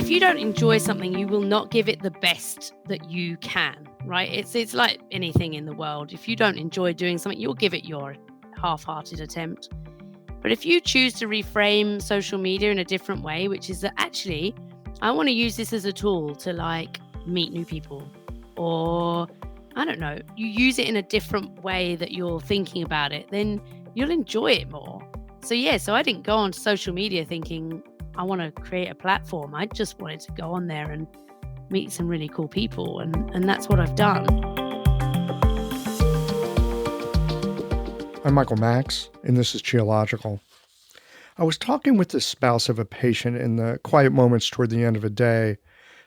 if you don't enjoy something, you will not give it the best that you can, right? It's like anything in the world. If you don't enjoy doing something, you'll give it your half-hearted attempt. But if you choose to reframe social media in a different way, which is that actually, I want to use this as a tool to like meet new people, or I don't know, you use it in a different way that you're thinking about it, then you'll enjoy it more. So I didn't go on social media thinking I want to create a platform. I just wanted to go on there and meet some really cool people. And that's what I've done. I'm Michael Max, and this is Geological. I was talking with the spouse of a patient in the quiet moments toward the end of a day.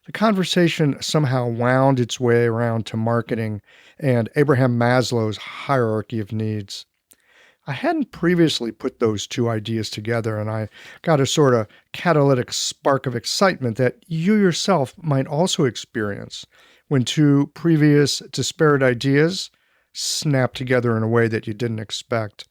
The conversation somehow wound its way around to marketing and Abraham Maslow's hierarchy of needs. I hadn't previously put those two ideas together, and I got a sort of catalytic spark of excitement that you yourself might also experience when two previous disparate ideas snap together in a way that you didn't expect.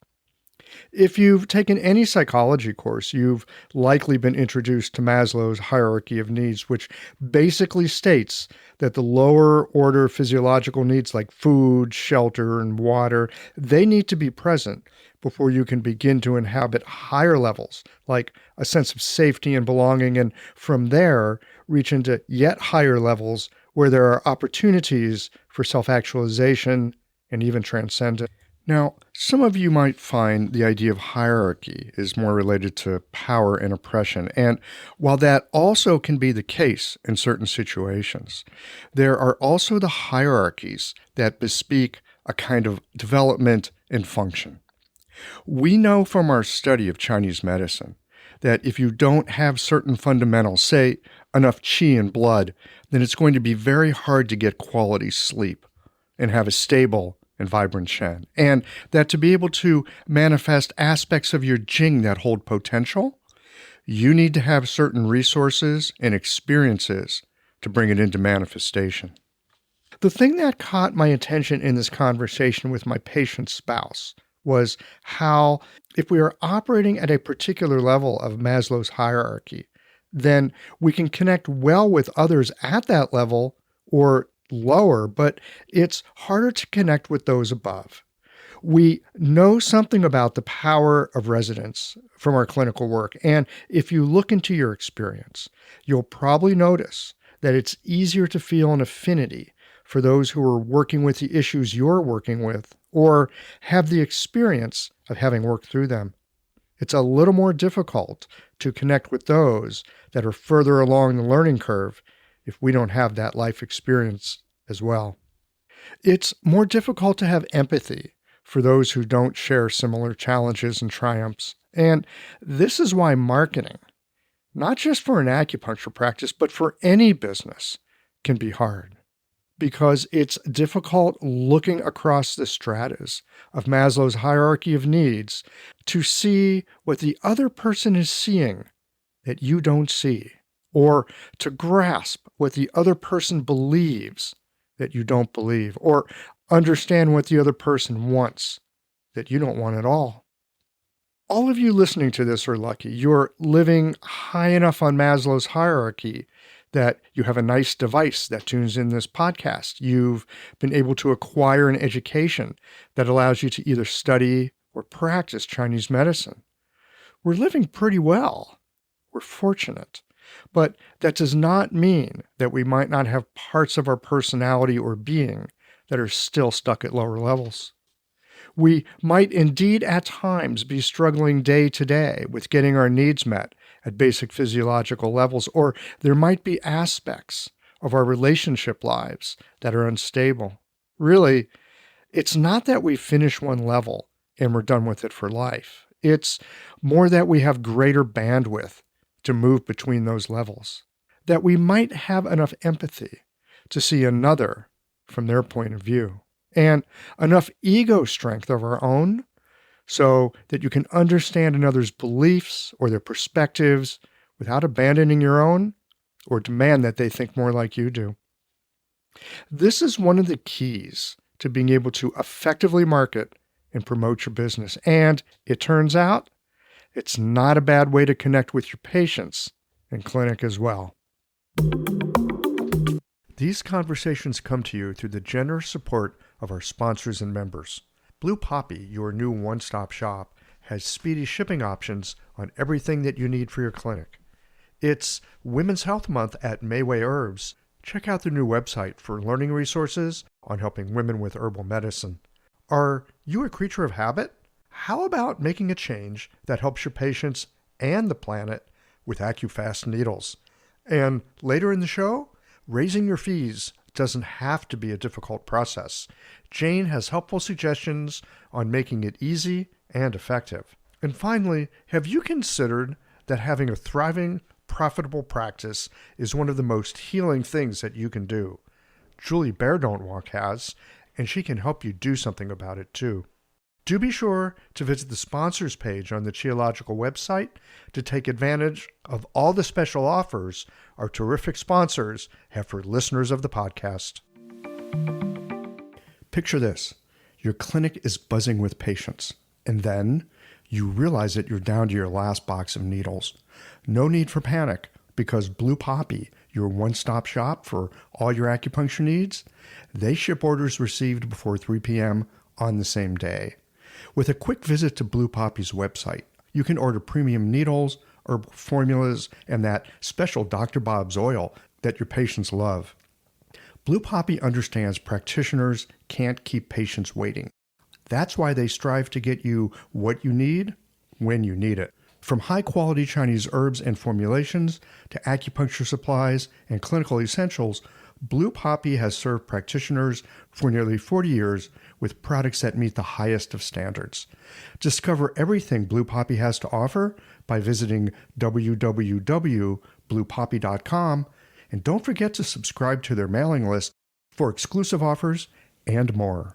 If you've taken any psychology course, you've likely been introduced to Maslow's hierarchy of needs, which basically states that the lower order physiological needs like food, shelter, and water, they need to be present before you can begin to inhabit higher levels, like a sense of safety and belonging, and from there, reach into yet higher levels where there are opportunities for self-actualization and even transcendence. Now, some of you might find the idea of hierarchy is more related to power and oppression, and while that also can be the case in certain situations, there are also the hierarchies that bespeak a kind of development and function. We know from our study of Chinese medicine that if you don't have certain fundamentals, say enough qi in blood, then it's going to be very hard to get quality sleep and have a stable and vibrant Shen. And that to be able to manifest aspects of your Jing that hold potential, you need to have certain resources and experiences to bring it into manifestation. The thing that caught my attention in this conversation with my patient's spouse was how if we are operating at a particular level of Maslow's hierarchy, then we can connect well with others at that level or lower, but it's harder to connect with those above. We know something about the power of resonance from our clinical work, and if you look into your experience, you'll probably notice that it's easier to feel an affinity for those who are working with the issues you're working with or have the experience of having worked through them. It's a little more difficult to connect with those that are further along the learning curve if we don't have that life experience as well. It's more difficult to have empathy for those who don't share similar challenges and triumphs. And this is why marketing, not just for an acupuncture practice, but for any business, can be hard. Because it's difficult looking across the stratas of Maslow's hierarchy of needs to see what the other person is seeing that you don't see, or to grasp what the other person believes that you don't believe, or understand what the other person wants that you don't want at all. All of you listening to this are lucky. You're living high enough on Maslow's hierarchy that you have a nice device that tunes in this podcast. You've been able to acquire an education that allows you to either study or practice Chinese medicine. We're living pretty well. We're fortunate. But that does not mean that we might not have parts of our personality or being that are still stuck at lower levels. We might indeed at times be struggling day to day with getting our needs met at basic physiological levels, or there might be aspects of our relationship lives that are unstable. Really, it's not that we finish one level and we're done with it for life. It's more that we have greater bandwidth to move between those levels, that we might have enough empathy to see another from their point of view, and enough ego strength of our own so that you can understand another's beliefs or their perspectives without abandoning your own or demand that they think more like you do. This is one of the keys to being able to effectively market and promote your business. And it turns out it's not a bad way to connect with your patients in clinic as well. These conversations come to you through the generous support of our sponsors and members. Blue Poppy, your new one-stop shop, has speedy shipping options on everything that you need for your clinic. It's Women's Health Month at Mayway Herbs. Check out their new website for learning resources on helping women with herbal medicine. Are you a creature of habit? How about making a change that helps your patients and the planet with AccuFast needles? And later in the show, raising your fees doesn't have to be a difficult process. Jane has helpful suggestions on making it easy and effective. And finally, have you considered that having a thriving, profitable practice is one of the most healing things that you can do? Julie Bear Don't Walk has, and she can help you do something about it too. Do be sure to visit the sponsors page on the Qiological website to take advantage of all the special offers our terrific sponsors have for listeners of the podcast. Picture this. Your clinic is buzzing with patients, and then you realize that you're down to your last box of needles. No need for panic, because Blue Poppy, your one-stop shop for all your acupuncture needs, they ship orders received before 3 p.m. on the same day. With a quick visit to Blue Poppy's website, you can order premium needles, herbal formulas, and that special Dr. Bob's oil that your patients love. Blue Poppy understands practitioners can't keep patients waiting. That's why they strive to get you what you need when you need it. From high-quality Chinese herbs and formulations to acupuncture supplies and clinical essentials, Blue Poppy has served practitioners for nearly 40 years with products that meet the highest of standards. Discover everything Blue Poppy has to offer by visiting www.bluepoppy.com, and don't forget to subscribe to their mailing list for exclusive offers and more.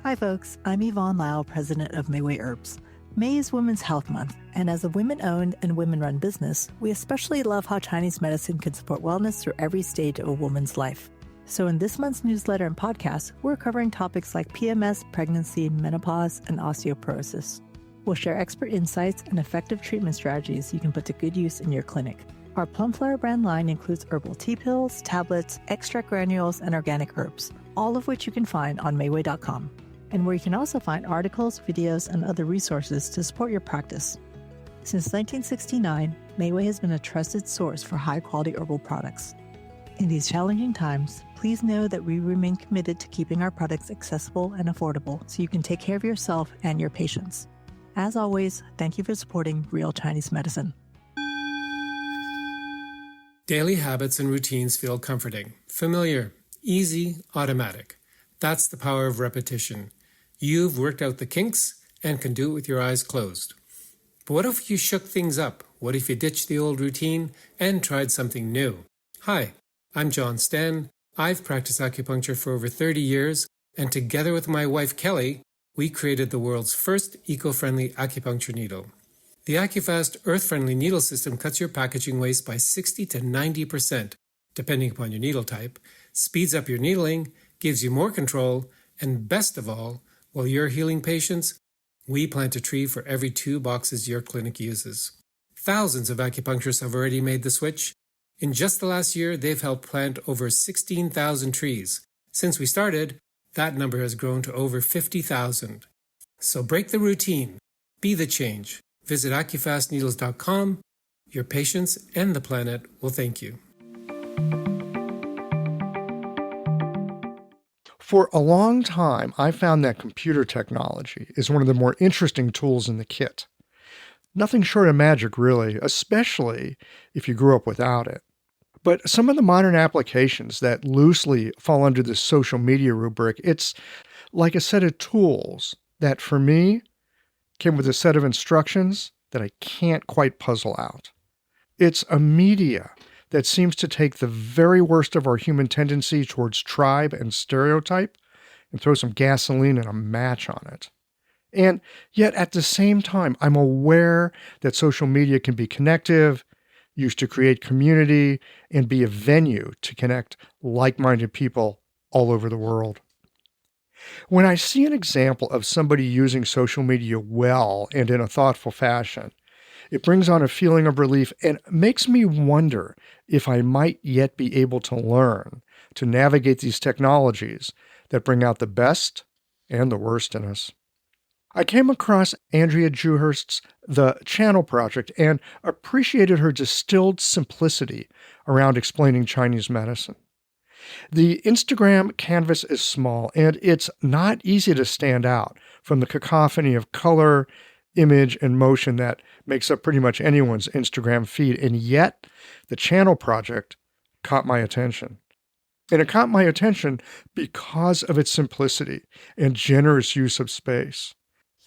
Hi folks, I'm Yvonne Lyle, president of Mayway Herbs. May is Women's Health Month, and as a women-owned and women-run business, we especially love how Chinese medicine can support wellness through every stage of a woman's life. So in this month's newsletter and podcast, we're covering topics like PMS, pregnancy, menopause, and osteoporosis. We'll share expert insights and effective treatment strategies you can put to good use in your clinic. Our Plumflower brand line includes herbal tea pills, tablets, extract granules, and organic herbs, all of which you can find on Mayway.com, and where you can also find articles, videos, and other resources to support your practice. Since 1969, Mayway has been a trusted source for high-quality herbal products. In these challenging times, please know that we remain committed to keeping our products accessible and affordable so you can take care of yourself and your patients. As always, thank you for supporting Real Chinese Medicine. Daily habits and routines feel comforting, familiar, easy, automatic. That's the power of repetition. You've worked out the kinks and can do it with your eyes closed. But what if you shook things up? What if you ditched the old routine and tried something new? Hi, I'm John Sten. I've practiced acupuncture for over 30 years, and together with my wife Kelly, we created the world's first eco-friendly acupuncture needle. The AccuFast earth-friendly needle system cuts your packaging waste by 60 to 90%, depending upon your needle type, speeds up your needling, gives you more control, and best of all, while you're healing patients, we plant a tree for every 2 boxes your clinic uses. Thousands of acupuncturists have already made the switch. In just the last year, they've helped plant over 16,000 trees. Since we started, that number has grown to over 50,000. So break the routine. Be the change. Visit AccuFastNeedles.com. Your patients and the planet will thank you. For a long time, I found that computer technology is one of the more interesting tools in the kit. Nothing short of magic, really, especially if you grew up without it. But some of the modern applications that loosely fall under the social media rubric, it's like a set of tools that, for me, came with a set of instructions that I can't quite puzzle out. It's a media that seems to take the very worst of our human tendency towards tribe and stereotype and throw some gasoline and a match on it. And yet at the same time, I'm aware that social media can be connective, used to create community, and be a venue to connect like-minded people all over the world. When I see an example of somebody using social media well and in a thoughtful fashion, It brings on a feeling of relief and makes me wonder if I might yet be able to learn to navigate these technologies that bring out the best and the worst in us. I came across Andrea Dewhurst's The Channel Project and appreciated her distilled simplicity around explaining Chinese medicine. The Instagram canvas is small, and it's not easy to stand out from the cacophony of color, image, and motion that makes up pretty much anyone's Instagram feed. And yet, the Channel Project caught my attention. And it caught my attention because of its simplicity and generous use of space.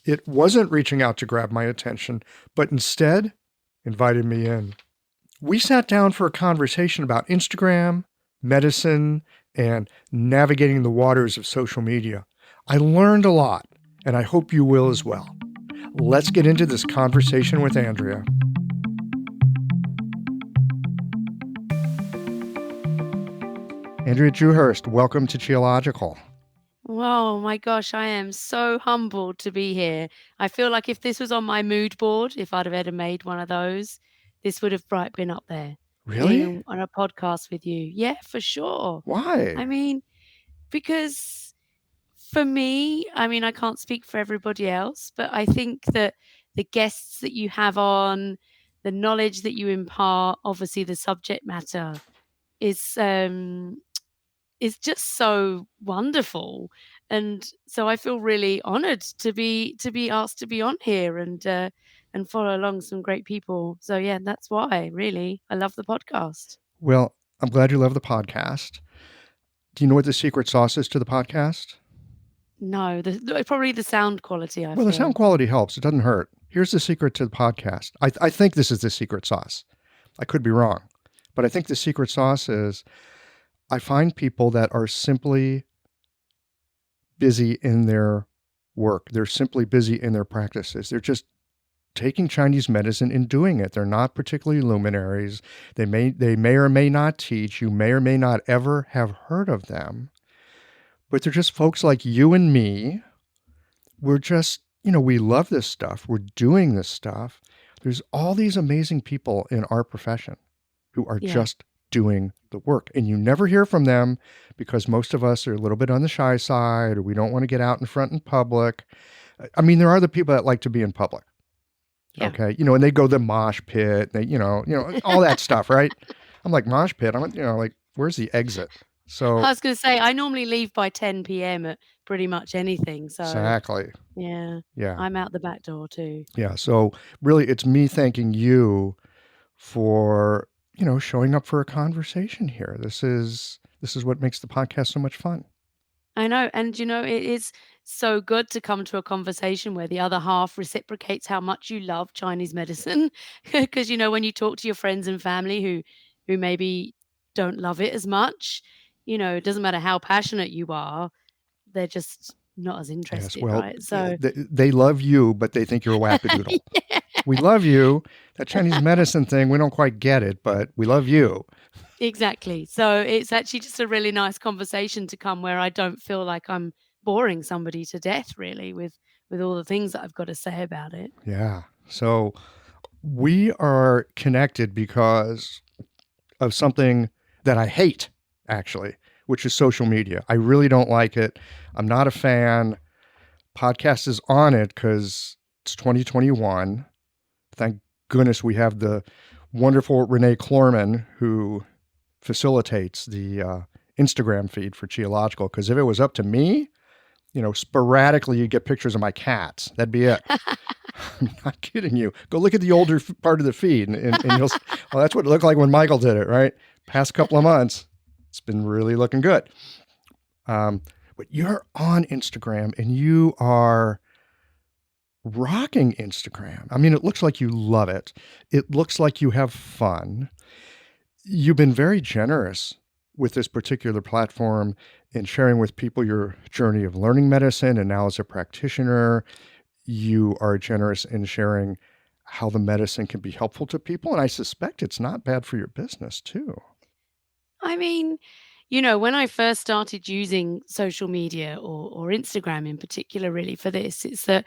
It wasn't reaching out to grab my attention, but instead invited me in. We sat down for a conversation about Instagram, medicine, and navigating the waters of social media. I learned a lot, and I hope you will as well. Let's get into this conversation with Andrea. Andrea Dewhurst, welcome to Geological. Oh my gosh, I am so humbled to be here. I feel like if this was on my mood board, if I'd have ever made one of those, this would have been up there. Really? Being on a podcast with you. Yeah, for sure. Why? I mean, because for me, I can't speak for everybody else, but I think that the guests that you have on, the knowledge that you impart, obviously the subject matter is just so wonderful. And so I feel really honored to be asked to be on here and follow along some great people. So yeah, that's why really I love the podcast. Well, I'm glad you love the podcast. Do you know what the secret sauce is to the podcast? No, probably the sound quality. Well, the sound quality helps. It doesn't hurt. Here's the secret to the podcast. I think this is the secret sauce. I could be wrong, but I think the secret sauce is I find people that are simply busy in their work. They're simply busy in their practices. They're just taking Chinese medicine and doing it. They're not particularly luminaries. They may or may not teach. You may or may not ever have heard of them. But they're just folks like you and me. We're just, we love this stuff. We're doing this stuff. There's all these amazing people in our profession who are just doing the work. And you never hear from them because most of us are a little bit on the shy side or we don't want to get out in front in public. There are the people that like to be in public. Yeah. Okay. And they go to the mosh pit, they, all that stuff, right? I'm like, mosh pit? I'm like, where's the exit? So I was going to say, I normally leave by 10 p.m. at pretty much anything. So exactly. Yeah. I'm out the back door too. Yeah. So really, it's me thanking you for, showing up for a conversation here. This is what makes the podcast so much fun. I know. And, it is so good to come to a conversation where the other half reciprocates how much you love Chinese medicine. Because, when you talk to your friends and family who maybe don't love it as much, it doesn't matter how passionate you are, they're just not as interested, yes, well, right? So they love you, but they think you're a wackadoodle. Yeah. We love you. That Chinese medicine thing, we don't quite get it, but we love you. Exactly. So it's actually just a really nice conversation to come where I don't feel like I'm boring somebody to death, really, with all the things that I've got to say about it. Yeah. So we are connected because of something that I hate, actually, which is social media. I really don't like it. I'm not a fan. Podcast is on it because it's 2021. Thank goodness we have the wonderful Renee Klorman who facilitates the Instagram feed for Geological. Because if it was up to me, sporadically you get pictures of my cats. That'd be it. I'm not kidding you. Go look at the older part of the feed and you'll, well, that's what it looked like when Michael did it, right? Past couple of months, it's been really looking good. But you're on Instagram and you are rocking Instagram. It looks like you love it. It looks like you have fun. You've been very generous with this particular platform in sharing with people your journey of learning medicine. And now as a practitioner, you are generous in sharing how the medicine can be helpful to people. And I suspect it's not bad for your business too. When I first started using social media or Instagram in particular, really for this, it's that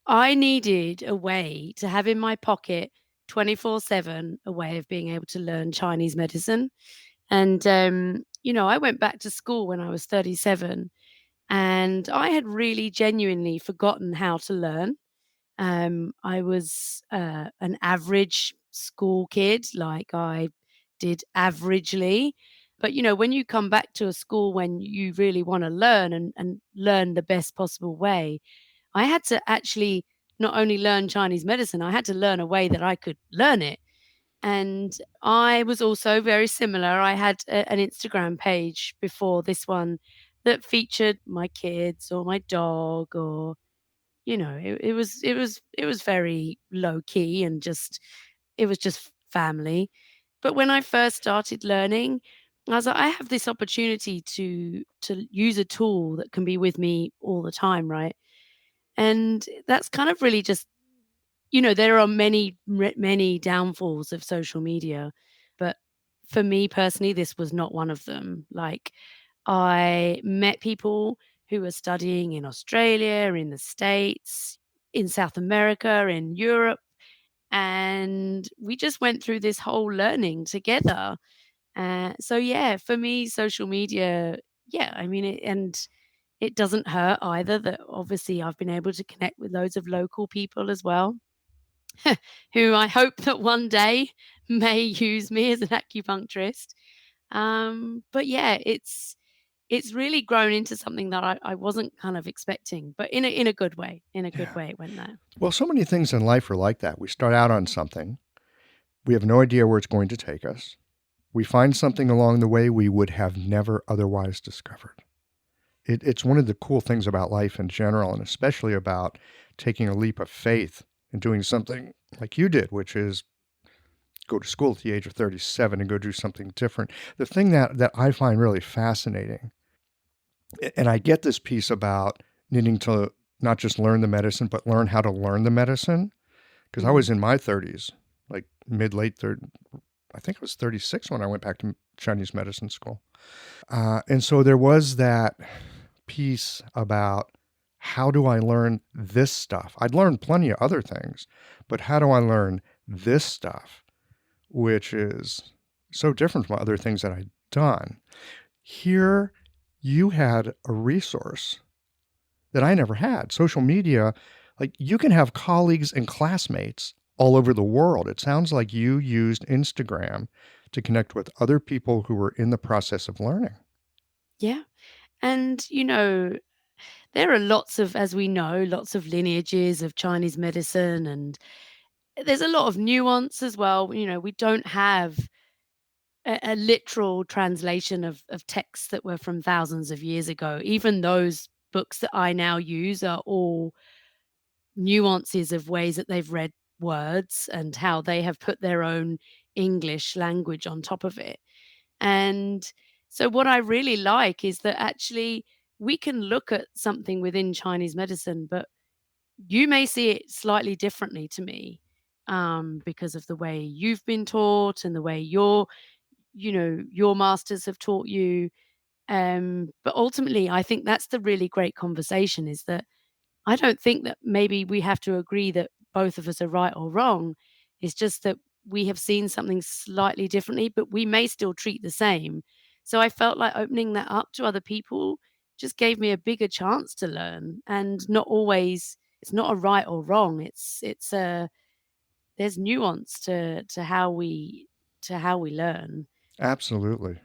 I needed a way to have in my pocket 24/7 a way of being able to learn Chinese medicine. And, I went back to school when I was 37 and I had really genuinely forgotten how to learn. I was an average school kid, like I did averagely. But, when you come back to a school when you really want to learn and learn the best possible way, I had to actually not only learn Chinese medicine, I had to learn a way that I could learn it. And I was also very similar. I had an Instagram page before this one that featured my kids or my dog or it was very low key and just it was just family. But when I first started learning, I was like, I have this opportunity to use a tool that can be with me all the time, right? And that's kind of really just there are many downfalls of social media, but for me personally, this was not one of them. Like, I met people who were studying in Australia, in the States, in South America, in Europe, and we just went through this whole learning together. So yeah, for me, social media, yeah, I mean, it doesn't hurt either that obviously I've been able to connect with loads of local people as well, who I hope that one day may use me as an acupuncturist. But yeah, it's really grown into something that I wasn't kind of expecting, but in a good way. In a good Yeah. way, it went there. Well, so many things in life are like that. We start out on something, we have no idea where it's going to take us. We find something along the way we would have never otherwise discovered. It's one of the cool things about life in general, and especially about taking a leap of faith and doing something like you did, which is go to school at the age of 37 and go do something different. The thing that I find really fascinating, and I get this piece about needing to not just learn the medicine, but learn how to learn the medicine, because I Mm. was in my 30s, like late 30s. I think I was 36 when I went back to Chinese medicine school. And so there was that piece about how do I learn this stuff? I'd learned plenty of other things, but how do I learn this stuff, which is so different from other things that I'd done? Here, you had a resource that I never had. Social media, like you can have colleagues and classmates all over the world. It sounds like you used Instagram to connect with other people who were in the process of learning. Yeah. And, there are as we know, lots of lineages of Chinese medicine, and there's a lot of nuance as well. We don't have a literal translation of texts that were from thousands of years ago. Even those books that I now use are all nuances of ways that they've read words and how they have put their own English language on top of it. And so, what I really like is that actually we can look at something within Chinese medicine, but you may see it slightly differently to me, because of the way you've been taught and the way your masters have taught you. But ultimately, I think that's the really great conversation, is that I don't think that maybe we have to agree that both of us are right or wrong. It's just that we have seen something slightly differently, but we may still treat the same. So I felt like opening that up to other people just gave me a bigger chance to learn, and not always it's not a right or wrong. It's a there's nuance to how we learn. Absolutely.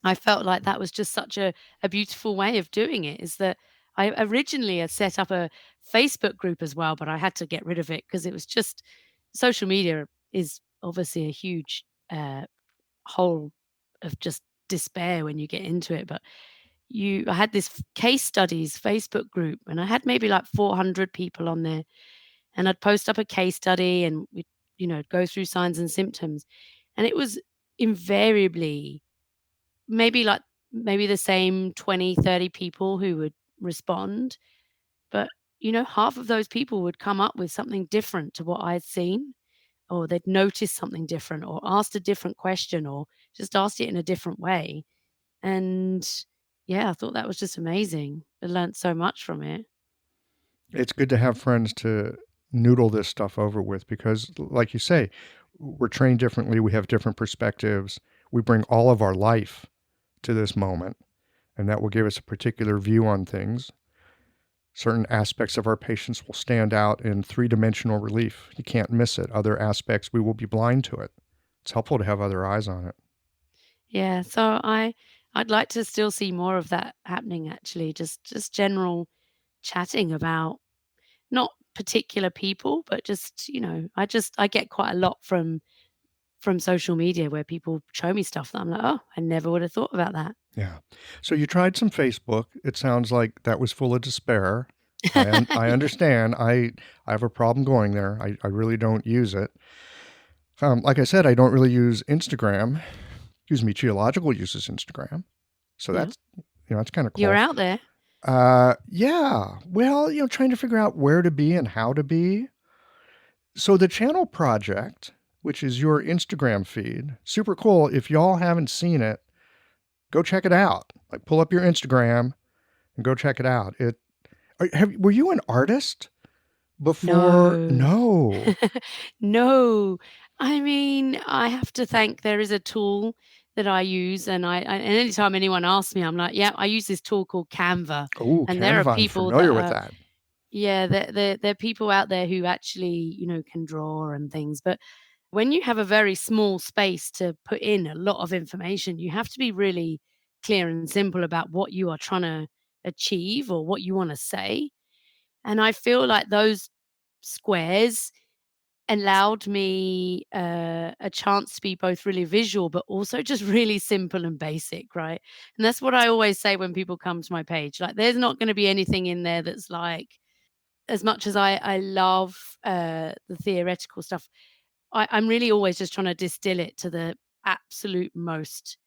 I felt like that was just such a beautiful way of doing it, is that I originally had set up a Facebook group as well, but I had to get rid of it because it was just social media is obviously a huge hole of just despair when you get into it. But I had this case studies Facebook group, and I had maybe like 400 people on there, and I'd post up a case study and we go through signs and symptoms, and it was invariably maybe like maybe the same 20, 30 people who would respond, but, half of those people would come up with something different to what I'd seen, or they'd noticed something different, or asked a different question, or just asked it in a different way, and, yeah, I thought that was just amazing. I learned so much from it. It's good to have friends to noodle this stuff over with because, like you say, we're trained differently. We have different perspectives. We bring all of our life to this moment, and that will give us a particular view on things. Certain aspects of our patients will stand out in three-dimensional relief. You can't miss it. Other aspects, we will be blind to it. It's helpful to have other eyes on it. Yeah, so I'd like to still see more of that happening actually, just general chatting about not particular people, but just, I get quite a lot from social media where people show me stuff that I'm like, "Oh, I never would have thought about that." Yeah. So you tried some Facebook. It sounds like that was full of despair. I understand. I have a problem going there. I really don't use it. Like I said, I don't really use Instagram. Excuse me, Geological uses Instagram. So Yeah. that's kind of cool. You're out there. Yeah. Well, trying to figure out where to be and how to be. So the channel project, which is your Instagram feed, super cool. If y'all haven't seen it, go check it out. Like pull up your Instagram and go check it out. Were you an artist before? No. No. I mean, I have to thank there is a tool that I use, and and anytime anyone asks me, I'm like, "Yeah, I use this tool called Canva." Oh, And there are Canva. I'm people that familiar with are that. yeah, there are people out there who actually, can draw and things, but when you have a very small space to put in a lot of information, you have to be really clear and simple about what you are trying to achieve or what you wanna say, and I feel like those squares allowed me, a chance to be both really visual, but also just really simple and basic, right? And that's what I always say when people come to my page, like, there's not gonna be anything in there that's like as much as I love, the theoretical stuff, I'm really always just trying to distill it to the absolute most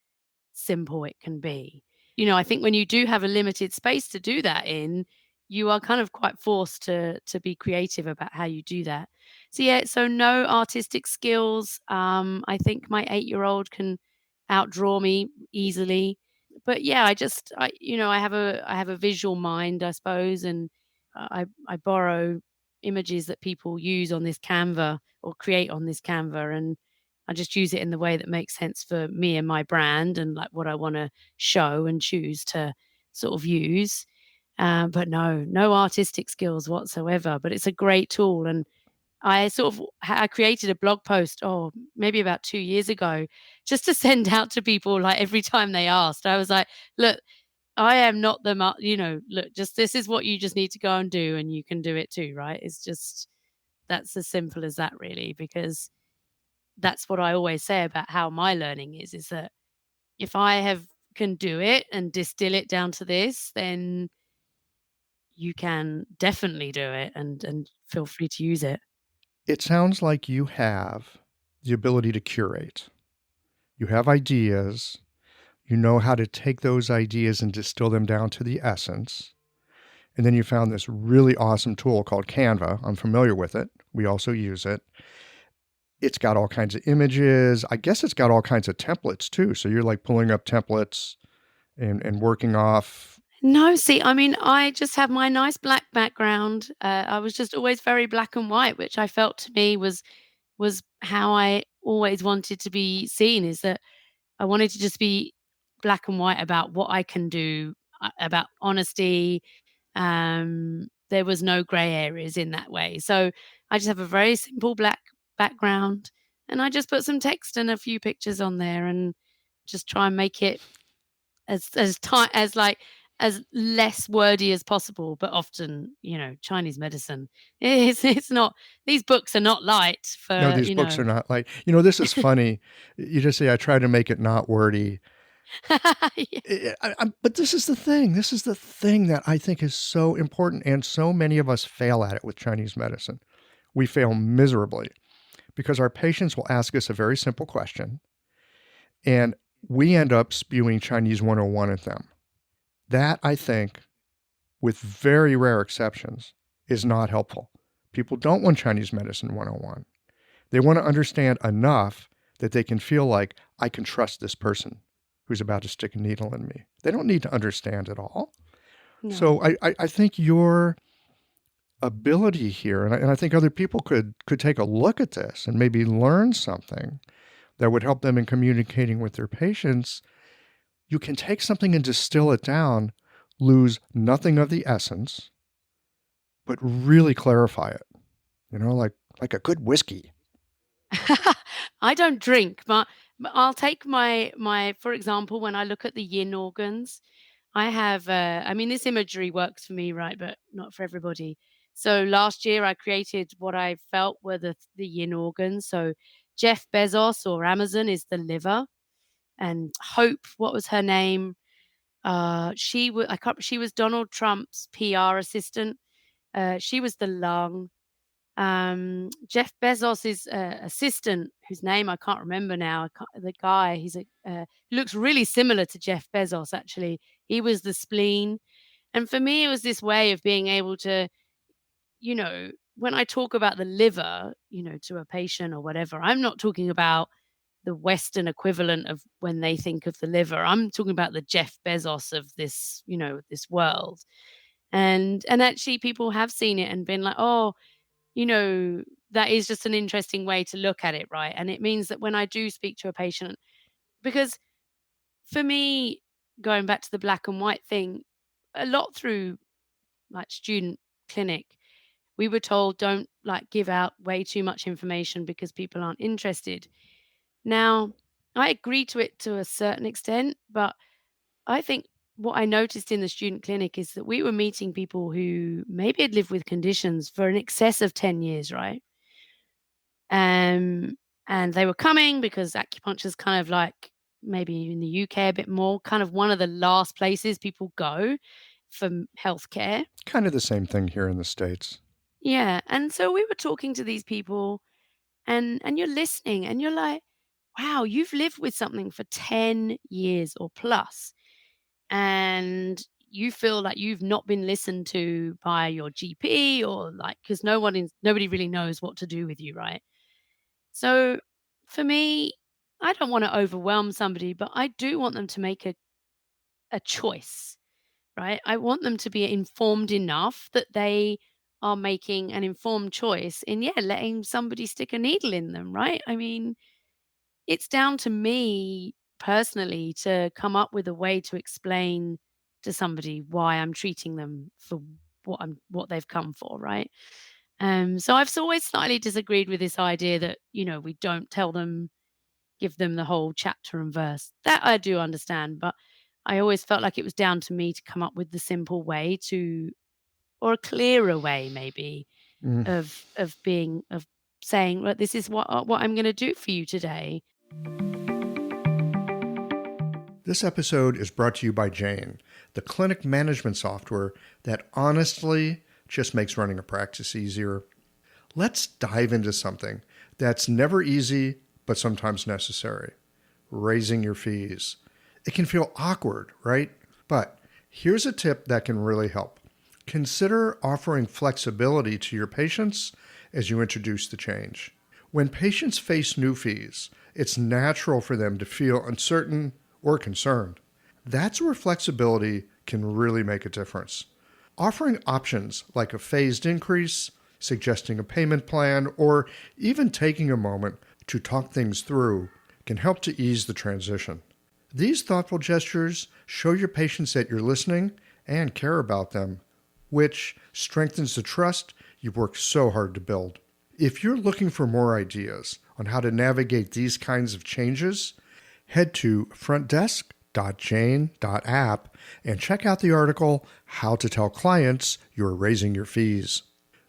simple it can be. I think when you do have a limited space to do that in, you are kind of quite forced to be creative about how you do that. So yeah, so no artistic skills. I think my 8-year-old can outdraw me easily. But yeah, I have a visual mind, I suppose, and I borrow images that people use on this Canva or create on this Canva, and I just use it in the way that makes sense for me and my brand and like what I want to show and choose to sort of use. But no artistic skills whatsoever. But it's a great tool, and I created a blog post, oh, maybe about 2 years ago, just to send out to people like every time they asked. I was like, look, I am not look, just this is what you just need to go and do, and you can do it too, right? It's just that's as simple as that, really, because that's what I always say about how my learning is that if I have can do it and distill it down to this, then you can definitely do it and feel free to use it. It sounds like you have the ability to curate. You have ideas. You know how to take those ideas and distill them down to the essence. And then you found this really awesome tool called Canva. I'm familiar with it. We also use it. It's got all kinds of images. I guess it's got all kinds of templates too. So you're like pulling up templates and working off. No, see, I mean, I just have my nice black background. I was just always very black and white, which I felt to me was how I always wanted to be seen. Is that I wanted to just be black and white about what I can do, about honesty. There was no gray areas in that way. So I just have a very simple black background, and I just put some text and a few pictures on there, and just try and make it as like as less wordy as possible. But often, Chinese medicine, it's not. These books are not light No, for these books are not like, this is funny. You just say, I try to make it not wordy. Yeah. But this is the thing. This is the thing that I think is so important. And so many of us fail at it with Chinese medicine. We fail miserably because our patients will ask us a very simple question and we end up spewing Chinese 101 at them. That, I think, with very rare exceptions, is not helpful. People don't want Chinese medicine 101. They want to understand enough that they can feel like, I can trust this person who's about to stick a needle in me. They don't need to understand it all. No. So I think your ability here, and I think other people could take a look at this and maybe learn something that would help them in communicating with their patients. You can take something and distill it down, lose nothing of the essence, but really clarify it, like a good whiskey. I don't drink, but I'll take my for example, when I look at the yin organs, I have, I mean, this imagery works for me, right? But not for everybody. So last year I created what I felt were the yin organs. So Jeff Bezos or Amazon is the liver, and Hope, what was her name? She was Donald Trump's PR assistant. She was the lung. Jeff Bezos's assistant, whose name I can't remember now, the guy, he looks really similar to Jeff Bezos, actually. He was the spleen. And for me, it was this way of being able to, when I talk about the liver, to a patient or whatever, I'm not talking about the Western equivalent of when they think of the liver. I'm talking about the Jeff Bezos of this, this world. And actually people have seen it and been like, oh, that is just an interesting way to look at it, right? And it means that when I do speak to a patient, because for me, going back to the black and white thing, a lot through like student clinic, we were told don't like give out way too much information because people aren't interested. Now, I agree to it to a certain extent, but I think what I noticed in the student clinic is that we were meeting people who maybe had lived with conditions for an excess of 10 years, right? Um, and they were coming because acupuncture is kind of like, maybe in the UK a bit more, kind of one of the last places people go for healthcare. Kind of the same thing here in the States. Yeah. And so we were talking to these people, and you're listening and you're like, wow, you've lived with something for 10 years or plus, and you feel like you've not been listened to by your GP, or like, because nobody really knows what to do with you, right? So for me, I don't want to overwhelm somebody, but I do want them to make a choice, right? I want them to be informed enough that they are making an informed choice in, yeah, letting somebody stick a needle in them, right? I mean, it's down to me personally to come up with a way to explain to somebody why I'm treating them for what they've come for, right? So I've always slightly disagreed with this idea that, we don't give them the whole chapter and verse. That I do understand, but I always felt like it was down to me to come up with the simple way or a clearer way maybe Mm. of saying, "Look, this is what I'm gonna do for you today." This episode is brought to you by Jane, the clinic management software that honestly just makes running a practice easier. Let's dive into something that's never easy, but sometimes necessary: raising your fees. It can feel awkward, right? But here's a tip that can really help. Consider offering flexibility to your patients as you introduce the change. When patients face new fees, it's natural for them to feel uncertain or concerned. That's where flexibility can really make a difference. Offering options like a phased increase, suggesting a payment plan, or even taking a moment to talk things through can help to ease the transition. These thoughtful gestures show your patients that you're listening and care about them, which strengthens the trust you've worked so hard to build. If you're looking for more ideas on how to navigate these kinds of changes, head to frontdesk.jane.app and check out the article, How to Tell Clients You're Raising Your Fees.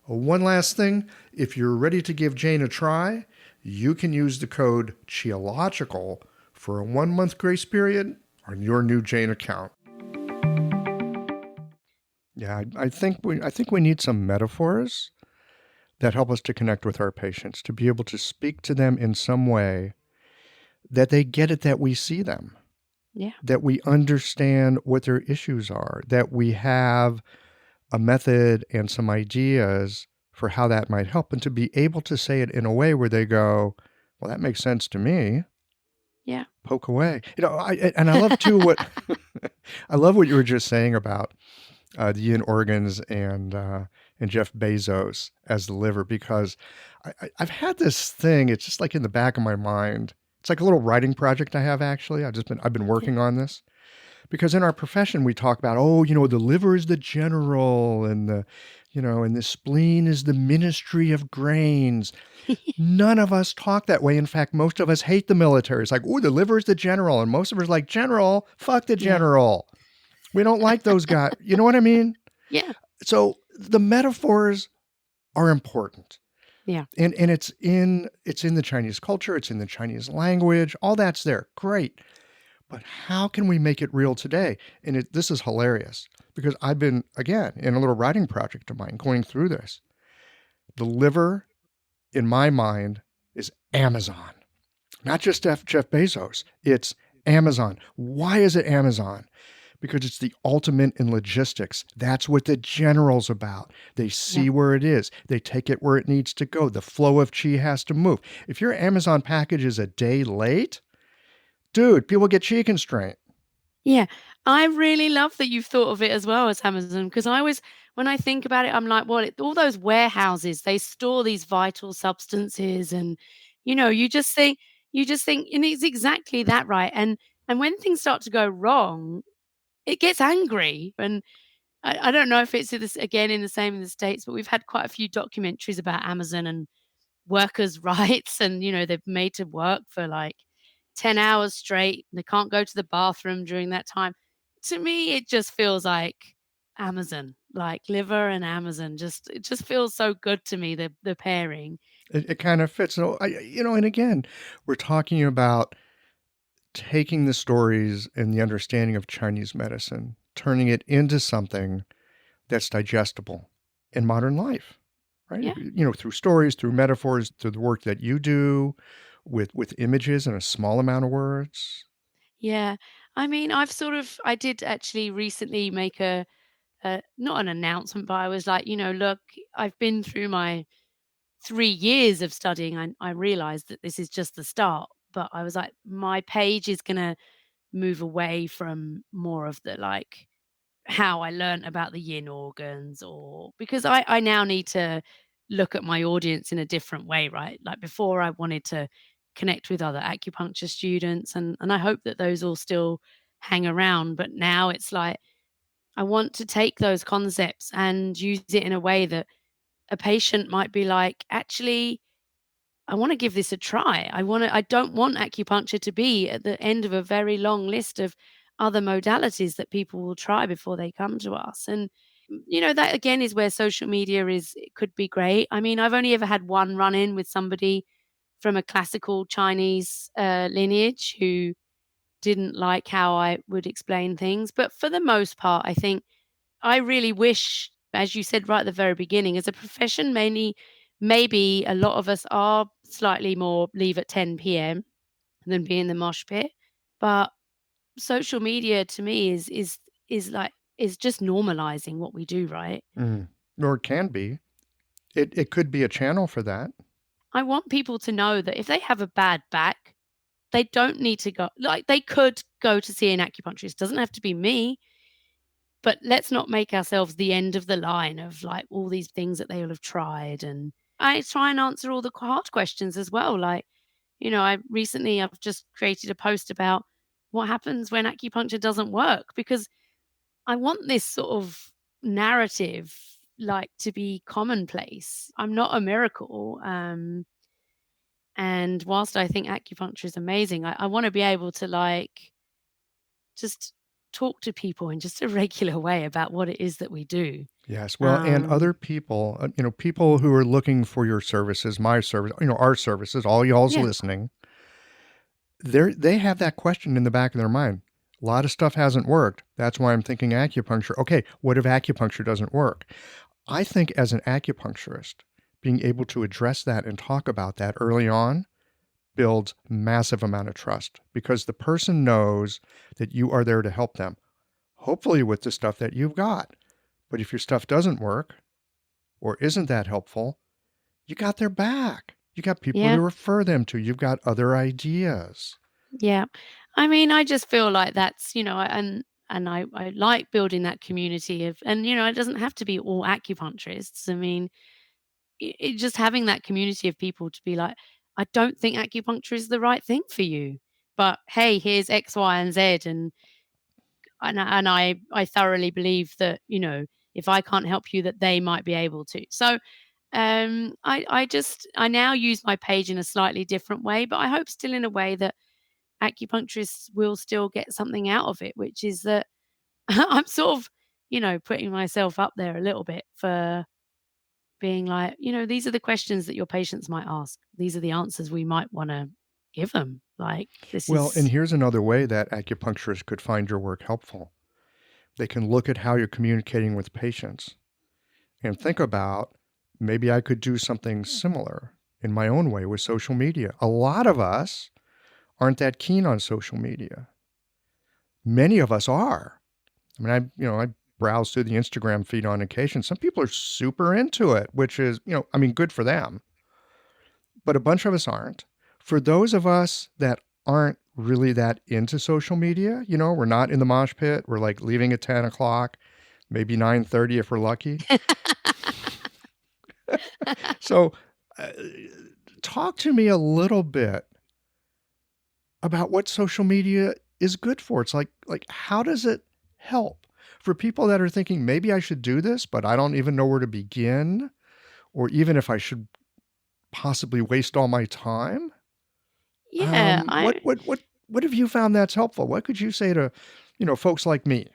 One last thing, if you're ready to give Jane a try, you can use the code CHIOLOGICAL for a 1-month grace period on your new Jane account. Yeah, I think we need some metaphors that help us to connect with our patients, to be able to speak to them in some way that they get it, that we see them, Yeah. that we understand what their issues are, that we have a method and some ideas for how that might help, and to be able to say it in a way where they go, well, that makes sense to me. Yeah. Poke away. I love too what I love what you were just saying about the yin organs and Jeff Bezos as the liver, because I've had this thing. It's just like in the back of my mind. It's like a little writing project I have, actually. I've been Yeah. working on this because in our profession we talk about, oh, the liver is the general, and and the spleen is the ministry of grains. None of us talk that way. In fact, most of us hate the military. It's like, oh, the liver is the general, and most of us are like, general, fuck the Yeah. general. We don't like those guys. You know what I mean? Yeah. So the metaphors are important. Yeah. And it's in the Chinese culture, it's in the Chinese language, all that's there. Great. But how can we make it real today? And this is hilarious because I've been, again, in a little writing project of mine going through this. The liver, in my mind, is Amazon. Not just Jeff Bezos, it's Amazon. Why is it Amazon? Because it's the ultimate in logistics. That's what the general's about. They see Yeah. where it is. They take it where it needs to go. The flow of chi has to move. If your Amazon package is a day late, dude, people get chi constraint. Yeah. I really love that you've thought of it as well as Amazon, because when I think about it, I'm like, well, all those warehouses, they store these vital substances, and you just think, and it's exactly that, right? And when things start to go wrong, it gets angry. And I don't know if it's this again in the same in the States, but we've had quite a few documentaries about Amazon and workers' rights, and they're made to work for like 10 hours straight. And they can't go to the bathroom during that time. To me, it just feels like Amazon, like liver and Amazon. It just feels so good to me, the pairing. It kind of fits. So, and again, we're talking about taking the stories and the understanding of Chinese medicine, turning it into something that's digestible in modern life, right? Yeah. Through stories, through metaphors, through the work that you do with images and a small amount of words. Yeah. I mean, I did actually recently make not an announcement, but I was like, look, I've been through my 3 years of studying. I realized that this is just the start, but I was like, my page is going to move away from more of the like how I learned about the yin organs, or because I now need to look at my audience in a different way, right? Like before, I wanted to connect with other acupuncture students, and I hope that those all still hang around. But now it's like I want to take those concepts and use it in a way that a patient might be like, actually, I want to give this a try. I don't want acupuncture to be at the end of a very long list of other modalities that people will try before they come to us. And that again is where social media it could be great. I mean, I've only ever had one run in with somebody from a classical Chinese lineage who didn't like how I would explain things. But for the most part, I think I really wish, as you said right at the very beginning, as a profession, maybe a lot of us are slightly more leave at 10 p.m. than be in the mosh pit. But social media to me is just normalizing what we do, right? Or it can be. It could be a channel for that. I want people to know that if they have a bad back, they don't need to go, like they could go to see an acupuncturist. Doesn't have to be me. But let's not make ourselves the end of the line of like all these things that they will have tried. And I try and answer all the hard questions as well. Like, I've just created a post about what happens when acupuncture doesn't work, because I want this sort of narrative like to be commonplace. I'm not a miracle. And whilst I think acupuncture is amazing, I want to be able to like just talk to people in just a regular way about what it is that we do. Yes. Well, and other Um, people, people who are looking for your services, my service, our services, all y'all's yeah, listening, they have that question in the back of their mind. A lot of stuff hasn't worked. That's why I'm thinking acupuncture. Okay, what if acupuncture doesn't work? I think as an acupuncturist, being able to address that and talk about that early on builds massive amount of trust because the person knows that you are there to help them, hopefully with the stuff that you've got. But if your stuff doesn't work or isn't that helpful, you got their back. You got people to yeah, refer them to. You've got other ideas. yeah. I mean, I just feel like that's, and I like building that community of, and it doesn't have to be all acupuncturists. I mean, just having that community of people to be like, I don't think acupuncture is the right thing for you, but hey, here's X, Y, and Z, and I thoroughly believe that if I can't help you, that they might be able to. So I now use my page in a slightly different way, but I hope still in a way that acupuncturists will still get something out of it, which is that I'm sort of, putting myself up there a little bit for being like, these are the questions that your patients might ask. These are the answers we might want to give them. Like, this Well, and is, here's another way that acupuncturists could find your work helpful. They can look at how you're communicating with patients and think about, maybe I could do something similar in my own way with social media. A lot of us aren't that keen on social media. Many of us are. I mean, I browse through the Instagram feed on occasion. Some people are super into it, which is, good for them. But a bunch of us aren't. For those of us that aren't really that into social media, we're not in the mosh pit. We're like leaving at 10 o'clock, maybe 9:30 if we're lucky. So talk to me a little bit about what social media is good for. It's like how does it help for people that are thinking, maybe I should do this, but I don't even know where to begin, or even if I should possibly waste all my time? yeah, What have you found that's helpful? What could you say to, folks like me?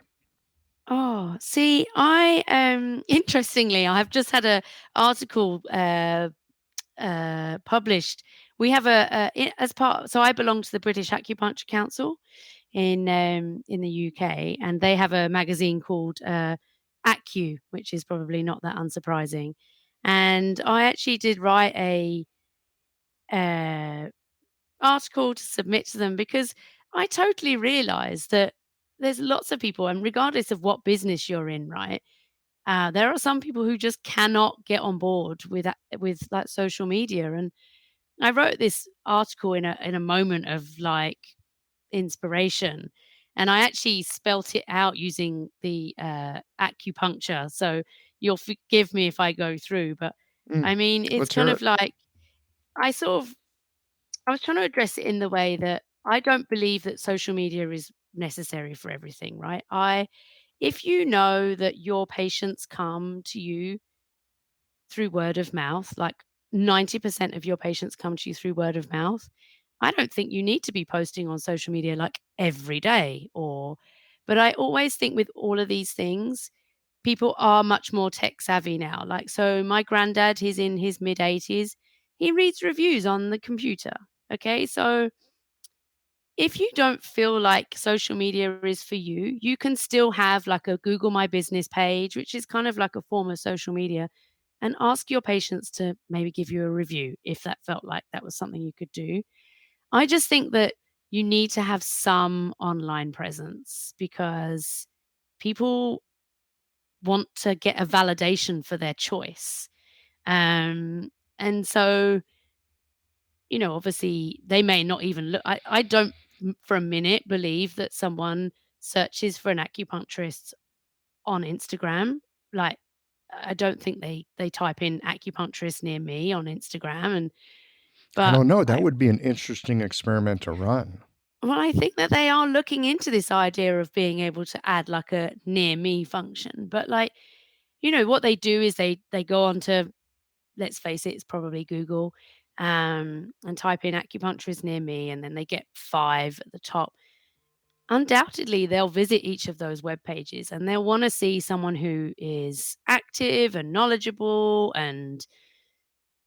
Oh, see, I interestingly, I've just had a article published. We have as part. So I belong to the British Acupuncture Council in the UK, and they have a magazine called Acu, which is probably not that unsurprising. And I actually did write a uh, article to submit to them because I totally realized that there's lots of people, and regardless of what business you're in, right? There are some people who just cannot get on board with like social media. And I wrote this article in a moment of like inspiration, and I actually spelt it out using the acupuncture. So you'll forgive me if I go through, but Mm, I mean, it's let's kind hear of it. like I was trying to address it in the way that I don't believe that social media is necessary for everything, right? If you know that your patients come to you through word of mouth, like 90% of your patients come to you through word of mouth, I don't think you need to be posting on social media like every day but I always think with all of these things, people are much more tech savvy now. Like, so my granddad, he's in his mid 80s. He reads reviews on the computer. Okay. So if you don't feel like social media is for you, you can still have like a Google My Business page, which is kind of like a form of social media, and ask your patients to maybe give you a review if that felt like that was something you could do. I just think that you need to have some online presence because people want to get a validation for their choice. And so, obviously they may not even look. I don't for a minute believe that someone searches for an acupuncturist on Instagram. Like, I don't think they type in acupuncturist near me on Instagram. I But don't know. That would be an interesting experiment to run. I think that they are looking into this idea of being able to add like a near me function. But like, what they do is they go on to, let's face it, it's probably Google, and type in acupuncturist near me, and then they get 5 at the top. Undoubtedly, they'll visit each of those web pages and they'll want to see someone who is active and knowledgeable and,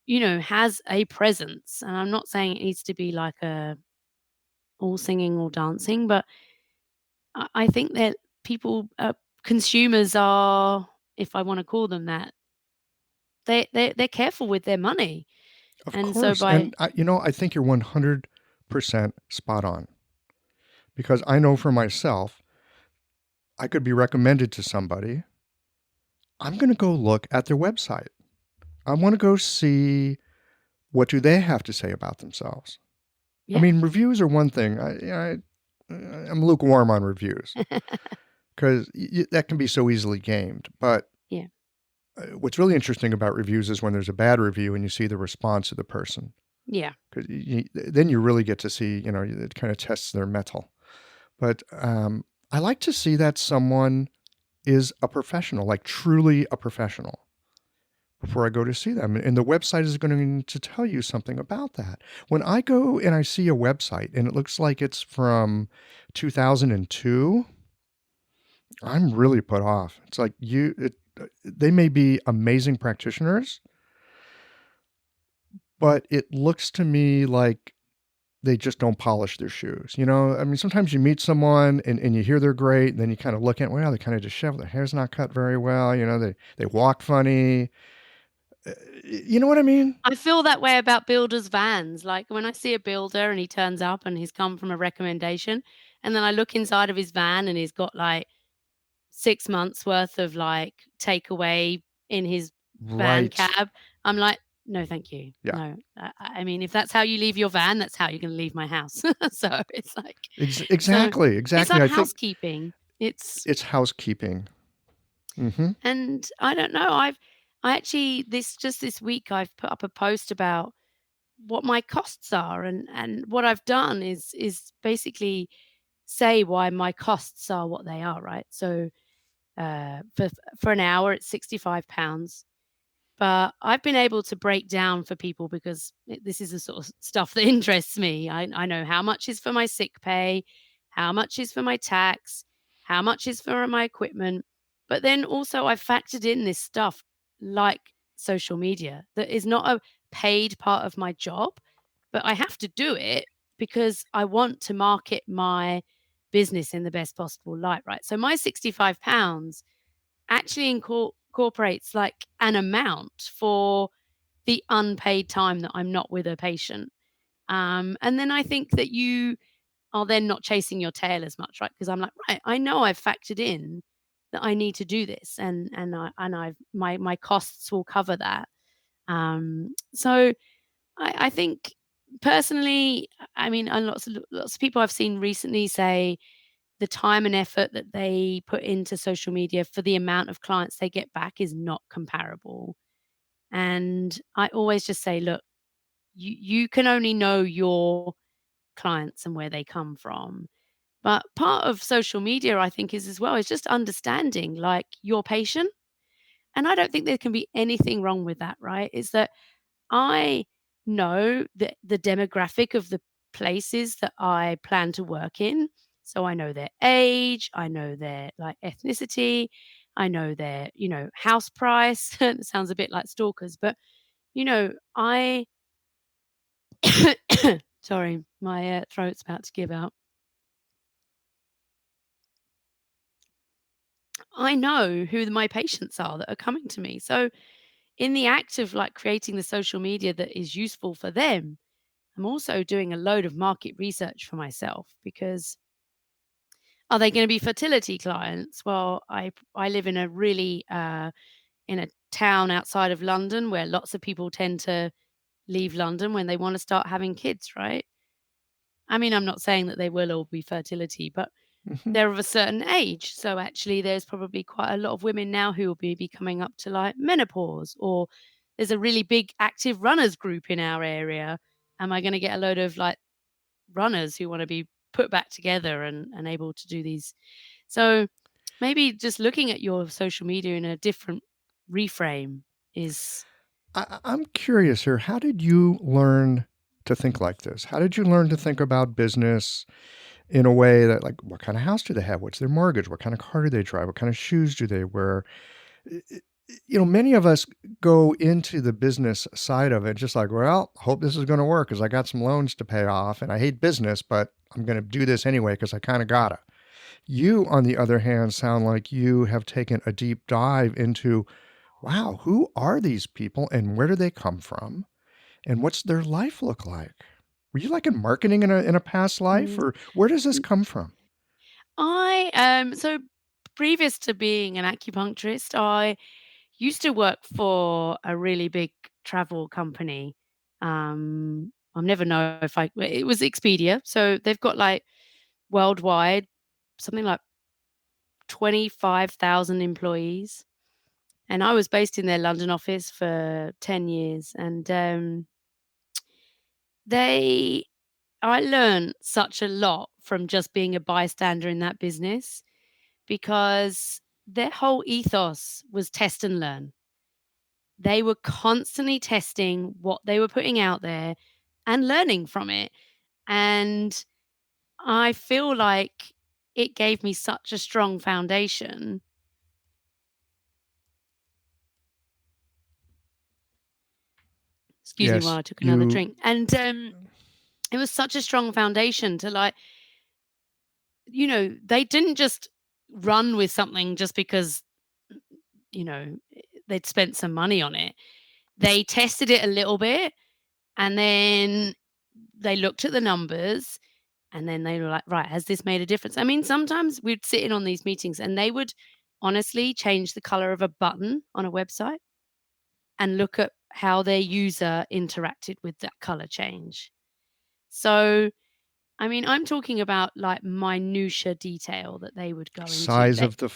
has a presence. And I'm not saying it needs to be like a all singing, all dancing, but I think that people, consumers are, if I want to call them that, they're careful with their money. Of And so course. by And, I think you're 100% spot on, because I know for myself, I could be recommended to somebody. I'm going to go look at their website. I want to go see, what do they have to say about themselves. I yeah. mean, reviews are one thing. I'm lukewarm on reviews. because that can be so easily gamed. But Yeah. what's really interesting about reviews is when there's a bad review and you see the response of the person, Yeah. because then you really get to see, it kind of tests their mettle. But I like to see that someone is a professional, like truly a professional, before I go to see them. And the website is going to tell you something about that. When I go and I see a website and it looks like it's from 2002, I'm really put off. It's like they may be amazing practitioners, but it looks to me like they just don't polish their shoes. I mean, sometimes you meet someone and you hear they're great, and then you kind of look at, well, they kind of disheveled. Their hair's not cut very well. They walk funny. You know what I mean? I feel that way about builders' vans. Like when I see a builder and he turns up and he's come from a recommendation, and then I look inside of his van and he's got like 6 months worth of like takeaway in his van Right. cab. I'm like, no, thank you. Yeah. No, I mean, if that's how you leave your van, that's how you're going to leave my house. So it's like, so Exactly. it's Exactly. like I think housekeeping. it's housekeeping. Hmm. And I don't know. I actually this week I've put up a post about what my costs are, and what I've done is basically say why my costs are what they are, right? So for an hour it's £65. But I've been able to break down for people because this is the sort of stuff that interests me. I know how much is for my sick pay, how much is for my tax, how much is for my equipment. But then also I've factored in this stuff like social media that is not a paid part of my job, but I have to do it because I want to market my business in the best possible light, right? So my £65 actually incorporates like an amount for the unpaid time that I'm not with a patient. And then I think that you are then not chasing your tail as much, right? Because I'm like, right, I know I've factored in that I need to do this, and I've my costs will cover that. So I think personally, I mean, and lots of people I've seen recently say the time and effort that they put into social media for the amount of clients they get back is not comparable. And I always just say, look, you can only know your clients and where they come from. But part of social media, I think, is as well, is just understanding like your patient. And I don't think there can be anything wrong with that, right? Is that I know that the demographic of the places that I plan to work in. So I know their age, I know their like ethnicity, I know their, house price. It sounds a bit like stalkers, but I sorry, my throat's about to give out. I know who my patients are that are coming to me. So in the act of like creating the social media that is useful for them, I'm also doing a load of market research for myself because are they going to be fertility clients? Well, I live in a really in a town outside of London where lots of people tend to leave London when they want to start having kids, right? I mean, I'm not saying that they will all be fertility, but Hmm. they're of a certain age. So actually, there's probably quite a lot of women now who will be coming up to like menopause, or there's a really big active runners group in our area. Am I going to get a load of like runners who want to be put back together and able to do these? So maybe just looking at your social media in a different reframe is I'm curious here. How did you learn to think like this? How did you learn to think about business in a way that, like, what kind of house do they have? What's their mortgage? What kind of car do they drive? What kind of shoes do they wear? I- I- Many of us go into the business side of it just like, well, hope this is going to work because I got some loans to pay off and I hate business, but I'm going to do this anyway because I kind of gotta. You, on the other hand, sound like you have taken a deep dive into, wow, who are these people and where do they come from? And what's their life look like? Were you like in marketing in a past life, mm, or where does this come from? I so previous to being an acupuncturist, I used to work for a really big travel company. I'll never know if it was Expedia. So they've got like worldwide something like 25,000 employees. And I was based in their London office for 10 years. And I learned such a lot from just being a bystander in that business, because their whole ethos was test and learn. They were constantly testing what they were putting out there and learning from it. And I feel like it gave me such a strong foundation. Excuse me while Yes, I took another you. drink. And it was such a strong foundation to, like, they didn't just run with something just because, you know, they'd spent some money on it. They tested it a little bit, and then they looked at the numbers, and then they were like, right, has this made a difference? I mean, sometimes we'd sit in on these meetings and they would honestly change the color of a button on a website and look at how their user interacted with that color change. So, I mean, I'm talking about like minutia detail that they would go into. Size of the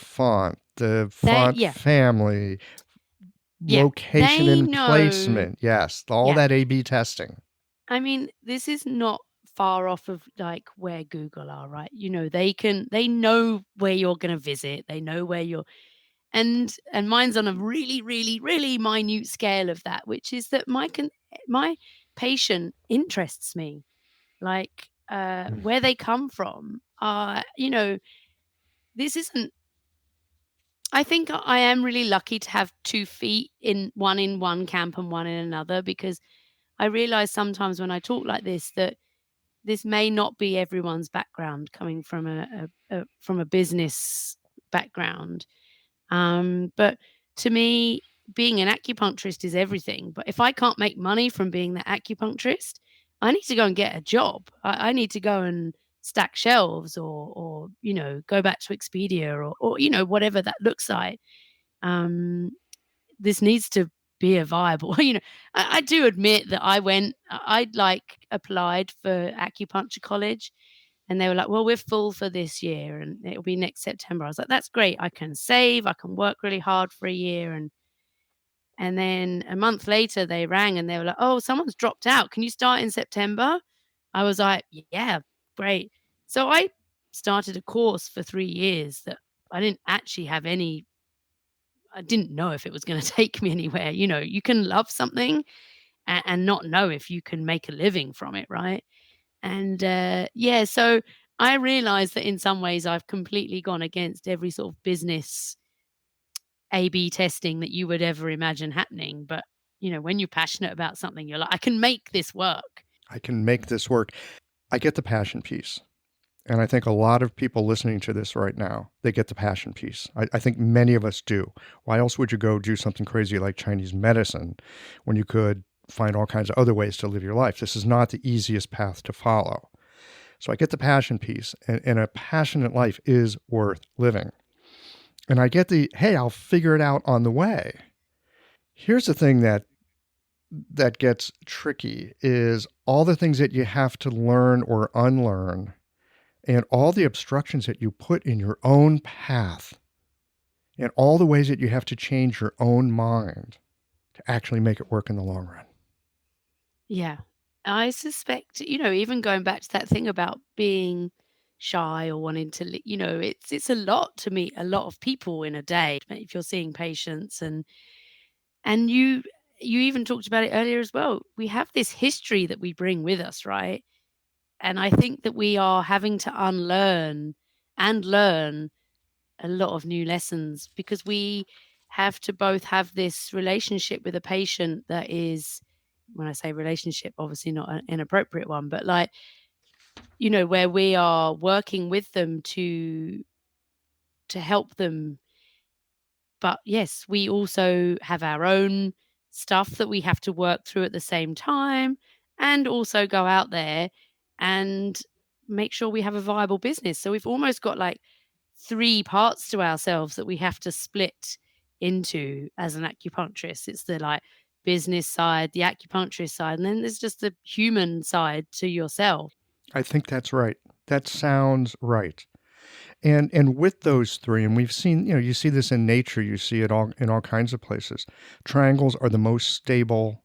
They font yeah, family, yeah. location They and know, placement. Yes, all yeah. that A/B testing. I mean, this is not far off of like where Google are, right? They know where you're gonna visit, they know where you're and mine's on a really, really, really minute scale of that, which is that my patient interests me. Like, Mm. where they come from. This isn't I think I am really lucky to have 2 feet in one camp and one in another, because I realize sometimes when I talk like this, that this may not be everyone's background, coming from a business background. But to me, being an acupuncturist is everything. But if I can't make money from being the acupuncturist, I need to go and get a job. I need to go and stack shelves, or go back to Expedia, or whatever that looks like. Um, this needs to be a viable. I do admit that I'd like applied for acupuncture college, and they were like, well, we're full for this year and it'll be next September. I was like, that's great. I can save, I can work really hard for a year. And then a month later they rang and they were like, oh, someone's dropped out. Can you start in September? I was like, yeah, great. So I started a course for 3 years that I didn't actually have any I didn't know if it was going to take me anywhere. You can love something and not know if you can make a living from it, right? And yeah, so I realized that in some ways I've completely gone against every sort of business A/B testing that you would ever imagine happening. But when you're passionate about something, you're like, I can make this work. I can make this work. I get the passion piece. And I think a lot of people listening to this right now, they get the passion piece. I think many of us do. Why else would you go do something crazy like Chinese medicine when you could find all kinds of other ways to live your life? This is not the easiest path to follow. So I get the passion piece, and a passionate life is worth living. And I get hey, I'll figure it out on the way. Here's the thing that gets tricky is all the things that you have to learn or unlearn, and all the obstructions that you put in your own path, and all the ways that you have to change your own mind to actually make it work in the long run. Yeah. I suspect, even going back to that thing about being shy or wanting to, it's a lot to meet a lot of people in a day if you're seeing patients. And you even talked about it earlier as well. We have this history that we bring with us, right? And I think that we are having to unlearn and learn a lot of new lessons, because we have to both have this relationship with a patient that is, when I say relationship, obviously not an inappropriate one, but like, where we are working with them to help them. But yes, we also have our own stuff that we have to work through at the same time, and also go out there and make sure we have a viable business. So we've almost got like 3 parts to ourselves that we have to split into as an acupuncturist. It's the like business side, the acupuncturist side, and then there's just the human side to yourself. I think that's right. That sounds right. And with those three, and we've seen, you see this in nature, you see it all in all kinds of places. Triangles are the most stable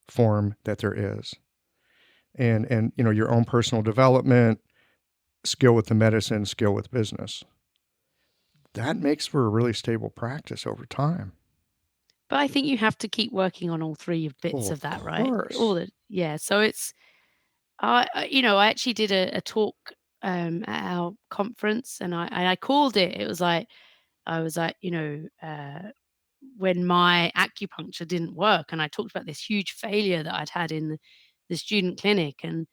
form that there is. And your own personal development, skill with the medicine, skill with business. That makes for a really stable practice over time. But I think you have to keep working on all three bits Oh, of of that, right? course. Yeah. So it's I actually did a talk at our conference, and I called it. It was like I was like, when my acupuncture didn't work, and I talked about this huge failure that I'd had in the student clinic, and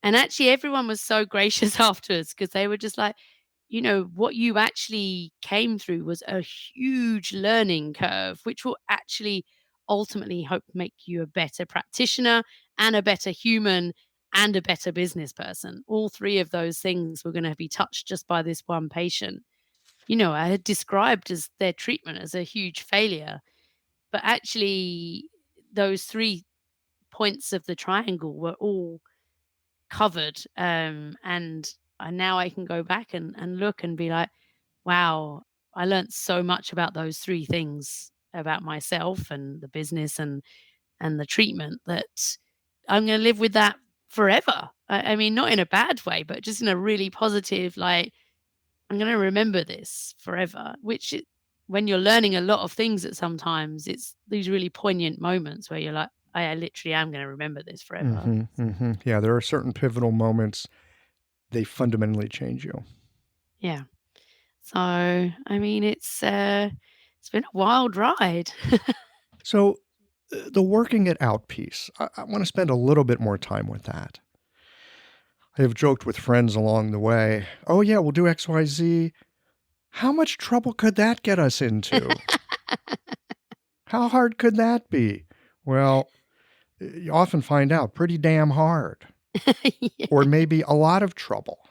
actually everyone was so gracious afterwards because they were just like, what you actually came through was a huge learning curve, which will actually ultimately hope make you a better practitioner and a better human and a better business person. All three of those things were going to be touched just by this one patient. I had described as their treatment as a huge failure, but actually those 3 points of the triangle were all covered, and now I can go back and look and be like, "Wow, I learned so much about those 3 things about myself and the business and the treatment that I'm gonna live with that forever." I mean, not in a bad way, but just in a really positive, like, I'm gonna remember this forever, which when you're learning a lot of things at sometimes, it's these really poignant moments where you're like, I literally am gonna remember this forever. Yeah, there are certain pivotal moments, they fundamentally change you. Yeah. So, I mean, it's been a wild ride. So, the working it out piece, I want to spend a little bit more time with that. I have joked with friends along the way, oh, yeah, we'll do XYZ. How much trouble could that get us into? How hard could that be? Well, you often find out pretty damn hard, or Yeah. maybe a lot of trouble.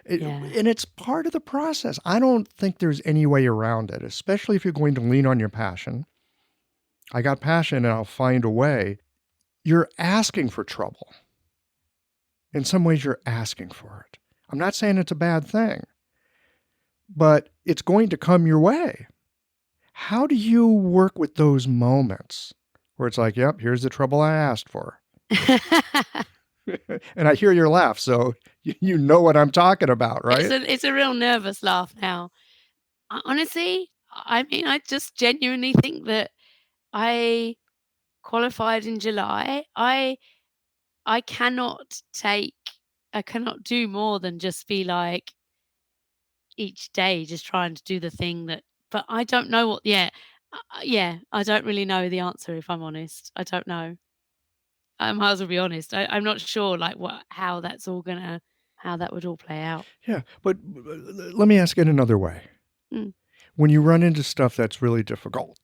Yeah. And it's part of the process. I don't think there's any way around it, especially if you're going to lean on your passion. I got passion and I'll find a way. You're asking for trouble. In some ways, you're asking for it. I'm not saying it's a bad thing, but it's going to come your way. How do you work with those moments where it's like, yep, here's the trouble I asked for? And I hear your laugh, so you know what I'm talking about, right? It's a real nervous laugh now. Honestly, I mean, I just genuinely think that I qualified in July. I cannot take I cannot do more than just be like each day just trying to do the thing that but I don't know what yeah, I don't really know the answer if I'm honest. I don't know. I might as well be honest. I'm not sure like what how that's all gonna how that would all play out. Yeah, but let me ask it another way. Mm, When you run into stuff that's really difficult,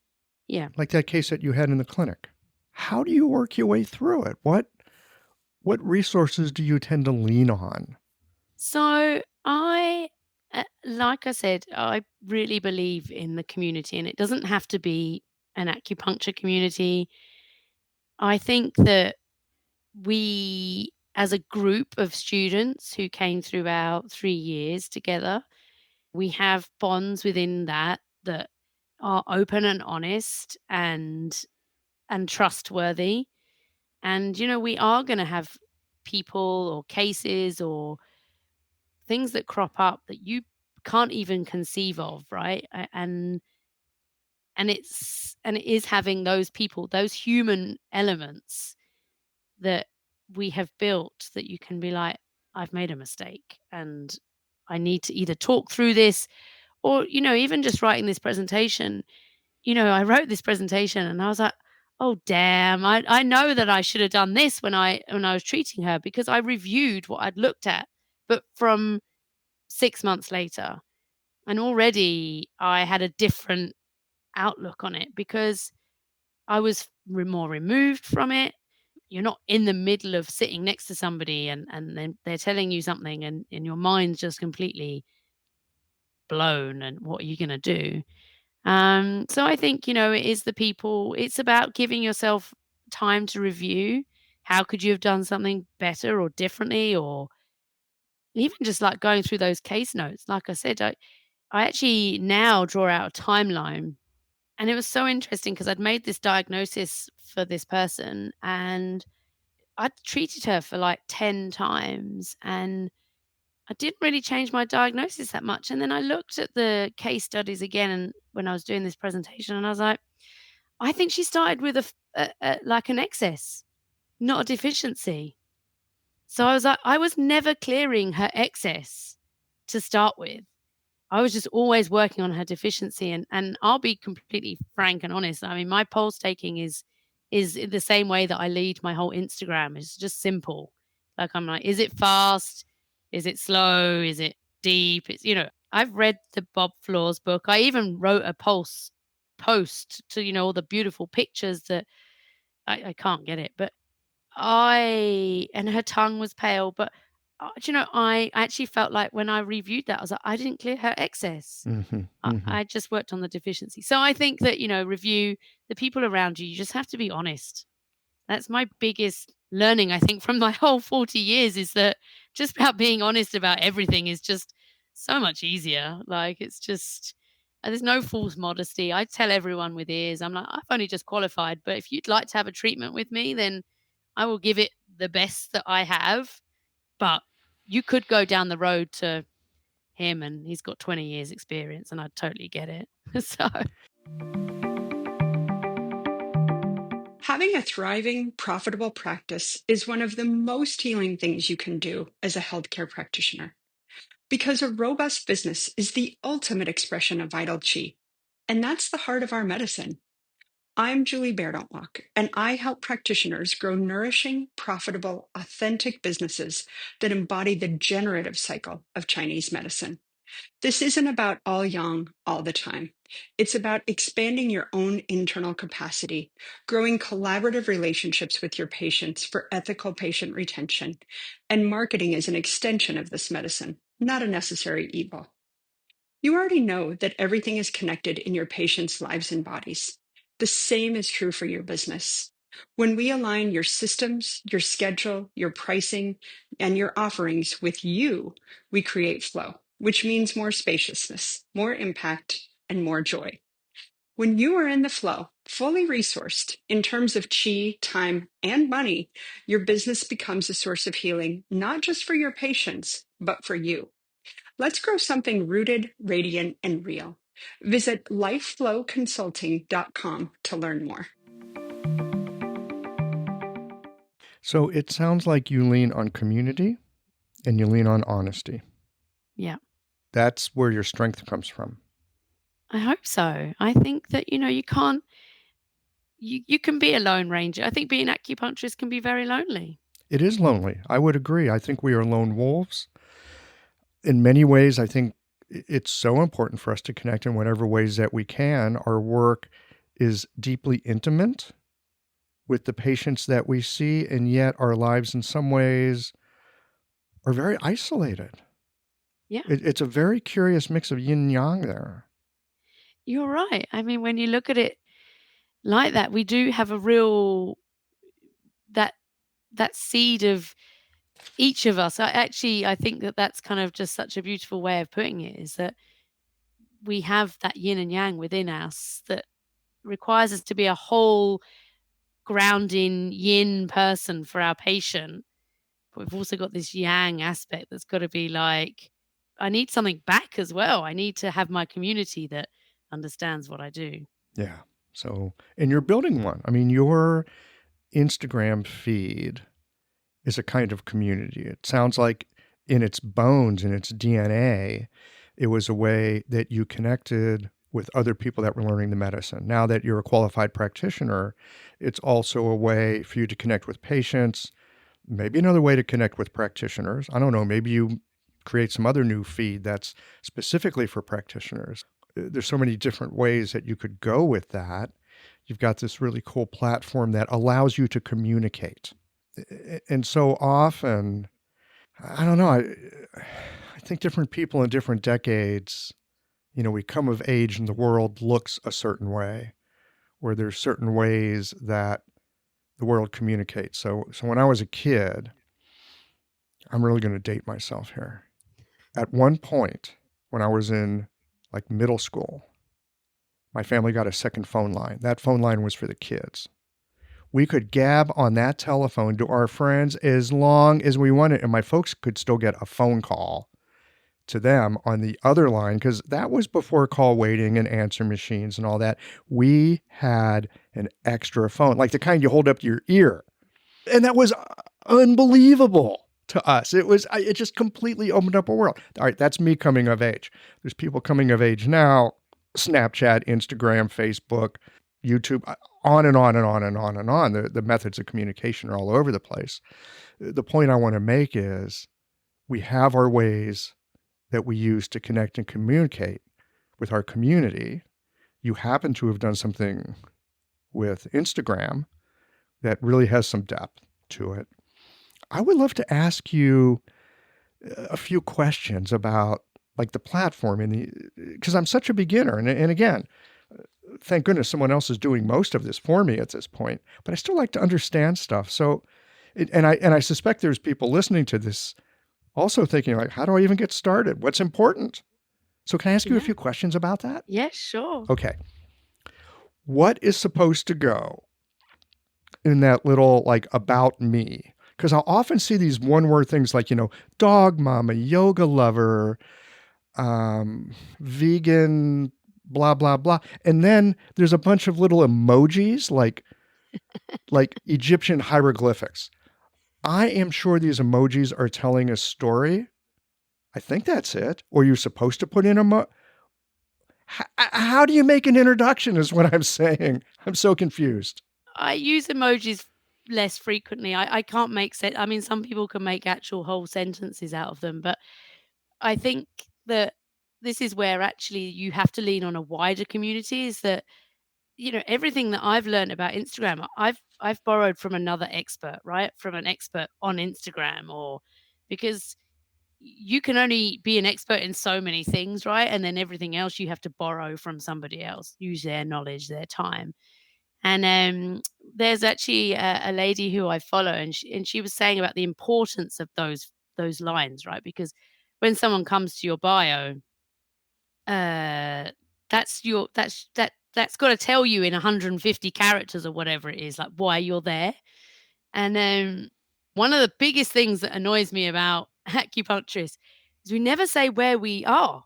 yeah. like that case that you had in the clinic, how do you work your way through it? What resources do you tend to lean on? So like I said, I really believe in the community, and it doesn't have to be an acupuncture community. I think that we, as a group of students who came through our 3 years together, we have bonds within that are open and honest and trustworthy. And we are going to have people or cases or things that crop up that you can't even conceive of, right? And it is having those people, those human elements that we have built that you can be like, I've made a mistake and I need to either talk through this or, even just writing this presentation. I wrote this presentation and I was like, oh damn, I know that I should have done this when I was treating her because I reviewed what I'd looked at, but from 6 months later. And already I had a different outlook on it because I was more removed from it. You're not in the middle of sitting next to somebody and then they're telling you something and your mind's just completely blown and what are you going to do? So I think, it is the people, it's about giving yourself time to review. How could you have done something better or differently? Or even just like going through those case notes, like I said, I actually now draw out a timeline. And it was so interesting because I'd made this diagnosis for this person and I'd treated her for like 10 times and I didn't really change my diagnosis that much. And then I looked at the case studies again and when I was doing this presentation and I was like, I think she started with like an excess, not a deficiency. So I was like, I was never clearing her excess to start with. I was just always working on her deficiency and I'll be completely frank and honest. I mean, my pulse taking is the same way that I lead my whole Instagram. It's just simple. Like I'm like, is it fast? Is it slow? Is it deep? It's I've read the Bob Floors book. I even wrote a pulse post to, all the beautiful pictures that I can't get it, but and her tongue was pale, but, I actually felt like when I reviewed that, I was like, I didn't clear her excess. Mm-hmm. I Mm-hmm. I just worked on the deficiency. So I think that, review the people around you, you just have to be honest. That's my biggest learning, I think, from my whole 40 years is that just about being honest about everything is just so much easier. Like, it's just there's no false modesty. I tell everyone with ears, I'm like, I've only just qualified, but if you'd like to have a treatment with me, then I will give it the best that I have. But you could go down the road to him and he's got 20 years experience and I totally get it. So Having a thriving, profitable practice is one of the most healing things you can do as a healthcare practitioner because a robust business is the ultimate expression of vital chi. And that's the heart of our medicine. I'm Julie Bairdontlock, and I help practitioners grow nourishing, profitable, authentic businesses that embody the generative cycle of Chinese medicine. This isn't about all yang all the time. It's about expanding your own internal capacity, growing collaborative relationships with your patients for ethical patient retention, and marketing as an extension of this medicine, not a necessary evil. You already know that everything is connected in your patients' lives and bodies. The same is true for your business. When we align your systems, your schedule, your pricing, and your offerings with you, we create flow, which means more spaciousness, more impact, and more joy. When you are in the flow, fully resourced in terms of chi, time, and money, your business becomes a source of healing, not just for your patients, but for you. Let's grow something rooted, radiant, and real. Visit lifeflowconsulting.com to learn more. So it sounds like you lean on community and you lean on honesty. yeah, That's where your strength comes from. I hope so. I think that, you can't, you can be a lone ranger. I think being acupuncturist can be very lonely. It is lonely. I would agree. I think we are lone wolves. In many ways, I think it's so important for us to connect in whatever ways that we can. Our work is deeply intimate with the patients that we see, and yet our lives in some ways are very isolated. Yeah, It's a very curious mix of yin and yang there. you're right. I mean, when you look at it like that, we do have a real that that seed of each of us. I think that that's kind of just such a beautiful way of putting it is that we have that yin and yang within us that requires us to be a whole grounding yin person for our patient. But we've also got this yang aspect that's got to be like, I need something back as well. I need to have my community that understands what I do. Yeah. So, and you're building one. I mean, your Instagram feed is a kind of community. It sounds like in its bones, in its DNA, it was a way that you connected with other people that were learning the medicine. Now that you're a qualified practitioner, it's also a way for you to connect with patients, maybe another way to connect with practitioners. I don't know, maybe you create some other new feed that's specifically for practitioners. There's so many different ways that you could go with that. You've got this really cool platform that allows you to communicate. And so often, I don't know, I think different people in different decades, we come of age and the world looks a certain way, where there's certain ways that the world communicates. So when I was a kid, I'm really going to date myself here. At one point, when I was in like middle school, my family got a second phone line. That phone line was for the kids. We could gab on that telephone to our friends as long as we wanted, and my folks could still get a phone call to them on the other line, because that was before call waiting and answer machines and all that. We had an extra phone, like the kind you hold up to your ear. And that was unbelievable to us. It just completely opened up a world. All right, that's me coming of age. There's people coming of age now, Snapchat, Instagram, Facebook, YouTube, on and on and on and on and on. The methods of communication are all over the place. The point I want to make is we have our ways that we use to connect and communicate with our community. You happen to have done something with Instagram that really has some depth to it. I would love to ask you a few questions about like the platform, and because I'm such a beginner, and again, thank goodness someone else is doing most of this for me at this point, but I still like to understand stuff. So, and I suspect there's people listening to this also thinking like, how do I even get started? What's important? So can I ask you a few questions about that? Yeah, sure. Okay. What is supposed to go in that little like about me? Because I'll often see these one word things like, dog mama, yoga lover, vegan, blah, blah, blah. And then there's a bunch of little emojis like Egyptian hieroglyphics. I am sure these emojis are telling a story. I think that's it. Or you're supposed to put in how do you make an introduction is what I'm saying. I'm so confused. I use emojis less frequently. I can't make sense. I mean, some people can make actual whole sentences out of them, but I think that this is where actually you have to lean on a wider community. Is that everything that I've learned about Instagram, I've borrowed from another expert, right? From an expert on Instagram, or because you can only be an expert in so many things, right? And then everything else you have to borrow from somebody else, use their knowledge, their time. And there's actually a lady who I follow, and she was saying about the importance of those lines, right? Because when someone comes to your bio, that's got to tell you in 150 characters or whatever it is, like why you're there. And one of the biggest things that annoys me about acupuncturists is we never say where we are.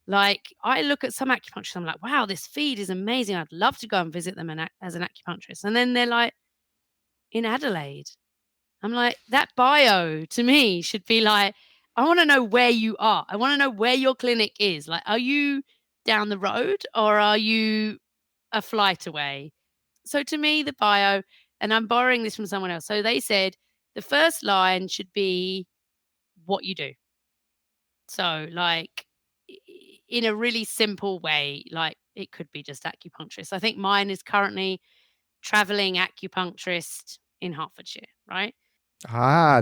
Like, I look at some acupuncturists, I'm like, wow, this feed is amazing. I'd love to go and visit them as an acupuncturist. And then they're like, in Adelaide. I'm like, that bio to me should be like, I want to know where you are. I want to know where your clinic is. Like, are you down the road or are you a flight away? So to me, the bio, and I'm borrowing this from someone else. So they said the first line should be what you do. So like in a really simple way, like it could be just acupuncturist. I think mine is currently traveling acupuncturist in Hertfordshire, right?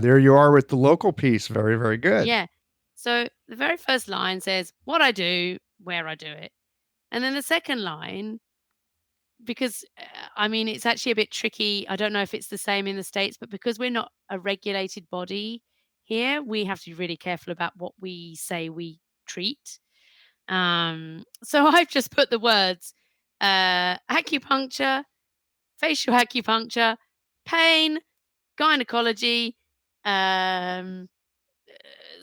There you are with the local piece. Very, very good. Yeah. So the very first line says what I do, where I do it. And then the second line, because I mean, it's actually a bit tricky. I don't know if it's the same in the States, but because we're not a regulated body here, we have to be really careful about what we say we treat. So I've just put the words acupuncture, facial acupuncture, pain, gynecology,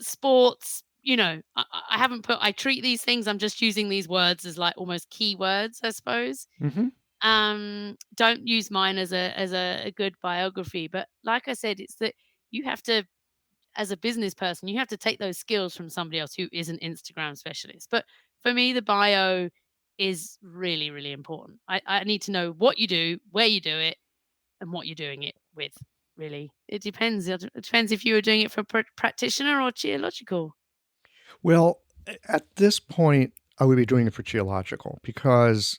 sports. I haven't put I treat these things. I'm just using these words as like almost keywords, I suppose. Mm-hmm. Don't use mine as a good biography, but like I said, it's that you have to, as a business person, you have to take those skills from somebody else who is an Instagram specialist. But for me, the bio is really, really important. I need to know what you do, where you do it, and what you're doing it with. Really, it depends. It depends if you were doing it for practitioner or geological. Well, at this point, I would be doing it for geological because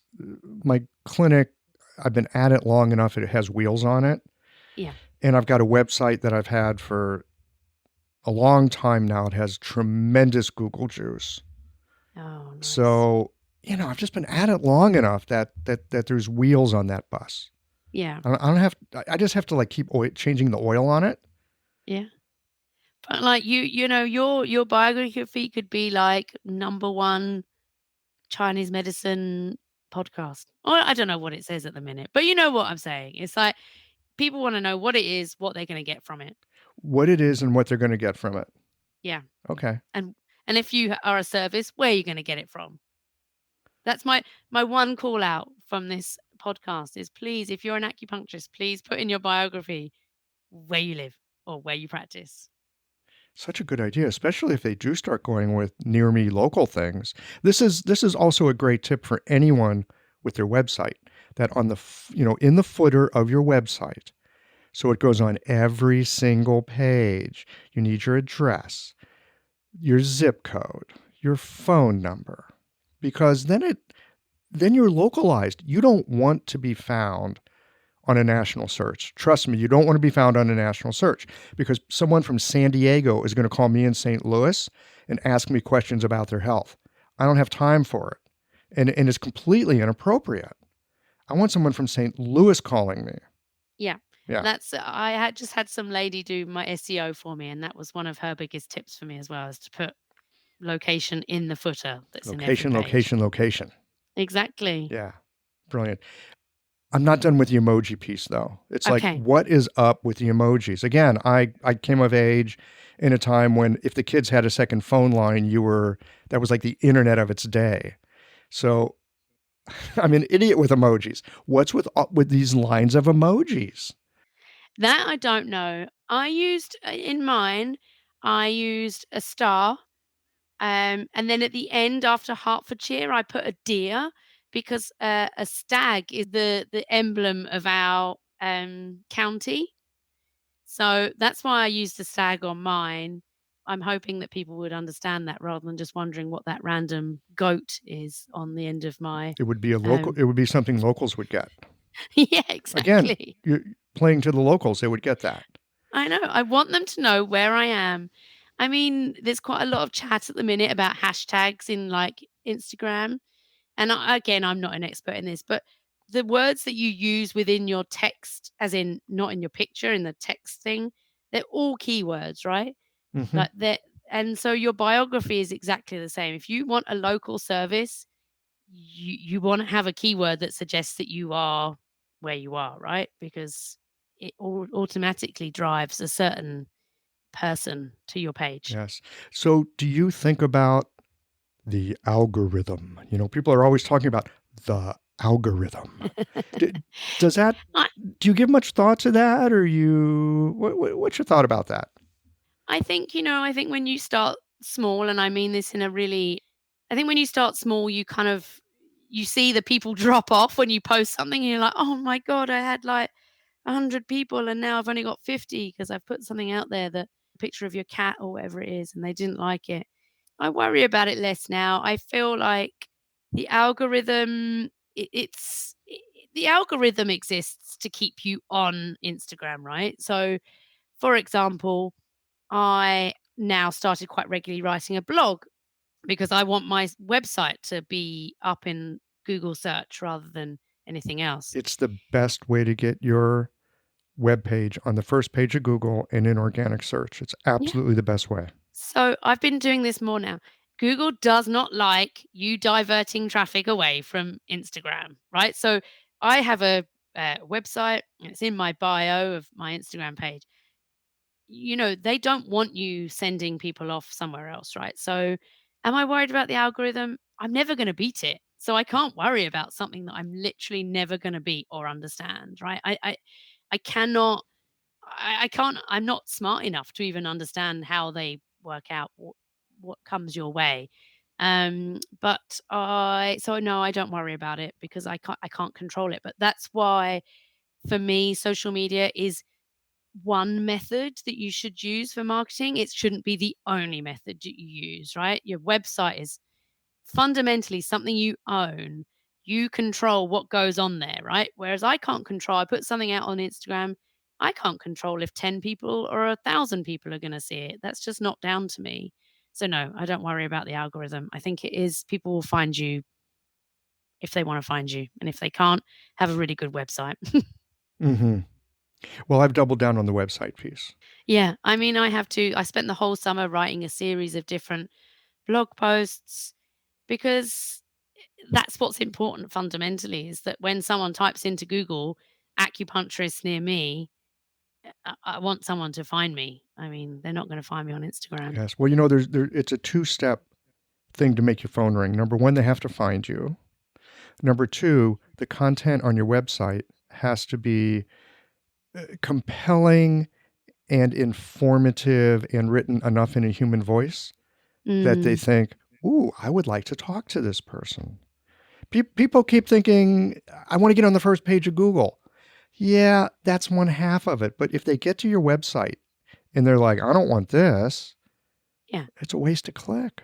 my clinic, I've been at it long enough, it has wheels on it. Yeah. And I've got a website that I've had for a long time now. It has tremendous Google juice. Oh, nice. So, I've just been at it long enough that there's wheels on that bus. Yeah. I just have to like keep changing the oil on it. Yeah. But like your biography could be like number one Chinese medicine podcast. Or I don't know what it says at the minute, but you know what I'm saying. It's like people want to know what it is, what they're going to get from it. What it is and what they're going to get from it. Yeah. Okay. And if you are a service, where are you going to get it from? That's my one call out from this podcast is please, if you're an acupuncturist, please put in your biography where you live or where you practice. Such a good idea, especially if they do start going with near me local things. This is also a great tip for anyone with their website, that on the in the footer of your website, so it goes on every single page, you need your address, your zip code, your phone number, because then you're localized. You don't want to be found on a national search. Trust me, you don't want to be found on a national search, because someone from San Diego is going to call me in St. Louis and ask me questions about their health. I don't have time for it. And it's completely inappropriate. I want someone from St. Louis calling me. Yeah. Yeah. That's I had just had some lady do my SEO for me, and that was one of her biggest tips for me as well, is to put location in the footer that's in every page. Location. Exactly. Yeah. Brilliant. I'm not done with the emoji piece, though. It's like, Okay. what is up with the emojis? Again, I came of age in a time when if the kids had a second phone line, that was like the internet of its day. So I'm an idiot with emojis. What's with these lines of emojis? That I don't know. I used in mine, I used a star. And then at the end, after Hertfordshire, I put a deer because a stag is the emblem of our county. So that's why I used the stag on mine. I'm hoping that people would understand that rather than just wondering what that random goat is on the end of my. It would be it would be something locals would get. Yeah, Again, exactly. you're playing to the locals, they would get that. I know. I want them to know where I am. I mean, there's quite a lot of chat at the minute about hashtags in like Instagram. And again, I'm not an expert in this, but the words that you use within your text, as in not in your picture, in the text thing, they're all keywords, right? Mm-hmm. Like that. And so your biography is exactly the same. If you want a local service, you want to have a keyword that suggests that you are where you are, right? Because it automatically drives a certain person to your page. Yes. So do you think about the algorithm? People are always talking about the algorithm. Does that, do you give much thought to that, or what's your thought about that? I think when you start small, and I mean this in a really, I think when you start small, you see the people drop off when you post something and you're like, oh my God, I had like 100 people and now I've only got 50 because I've put something out there, that picture of your cat or whatever it is, and they didn't like it. I worry about it less now. I feel like the algorithm, the algorithm exists to keep you on Instagram, right? So, for example, I now started quite regularly writing a blog because I want my website to be up in Google search rather than anything else. It's the best way to get your web page on the first page of Google and in organic search. It's absolutely the best way. So I've been doing this more now. Google does not like you diverting traffic away from Instagram, right? So I have a website. It's in my bio of my Instagram page. They don't want you sending people off somewhere else, right? So am I worried about the algorithm? I'm never going to beat it. So I can't worry about something that I'm literally never going to beat or understand, right? I cannot, I can't, I'm not smart enough to even understand how they work out what comes your way. But no, I don't worry about it because I can't control it. But that's why for me, social media is one method that you should use for marketing. It shouldn't be the only method that you use, right? Your website is fundamentally something you own. You control what goes on there, right? Whereas I put something out on Instagram, I can't control if 10 people or 1,000 people are going to see it. That's just not down to me. So no, I don't worry about the algorithm. I think it is, people will find you if they want to find you. And if they can't, have a really good website. Mm-hmm. Well, I've doubled down on the website piece. Yeah, I mean, I spent the whole summer writing a series of different blog posts because that's what's important fundamentally is that when someone types into Google acupuncturist near me, I want someone to find me. I mean, they're not going to find me on Instagram. Yes. Well, it's a two-step thing to make your phone ring. Number one, they have to find you. Number two, the content on your website has to be compelling and informative and written enough in a human voice that they Mm, think, ooh, I would like to talk to this person. People keep thinking, I want to get on the first page of Google. Yeah, that's one half of it. But if they get to your website and they're like, I don't want this, yeah. it's a waste to click.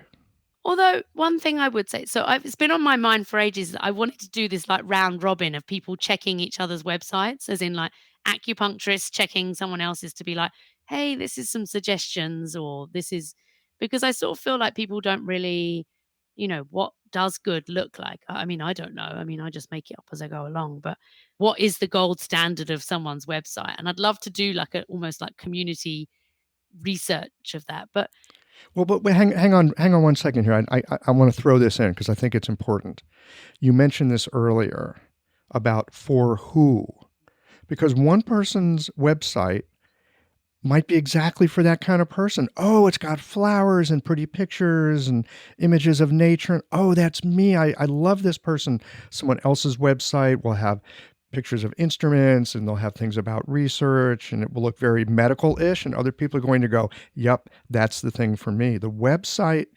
Although one thing I would say, it's been on my mind for ages that I wanted to do this like round robin of people checking each other's websites, as in like acupuncturists checking someone else's to be like, hey, this is some suggestions, or this is because I sort of feel like people don't really, what does good look like? I mean, I don't know. I mean, I just make it up as I go along, but what is the gold standard of someone's website? And I'd love to do like a almost like community research of that. But Well, but hang on 1 second here. I want to throw this in because I think it's important. You mentioned this earlier about for who, because one person's website might be exactly for that kind of person. Oh, it's got flowers and pretty pictures and images of nature. Oh, that's me. I love this person. Someone else's website will have pictures of instruments and they'll have things about research and it will look very medical-ish. And other people are going to go, yep, that's the thing for me. The website,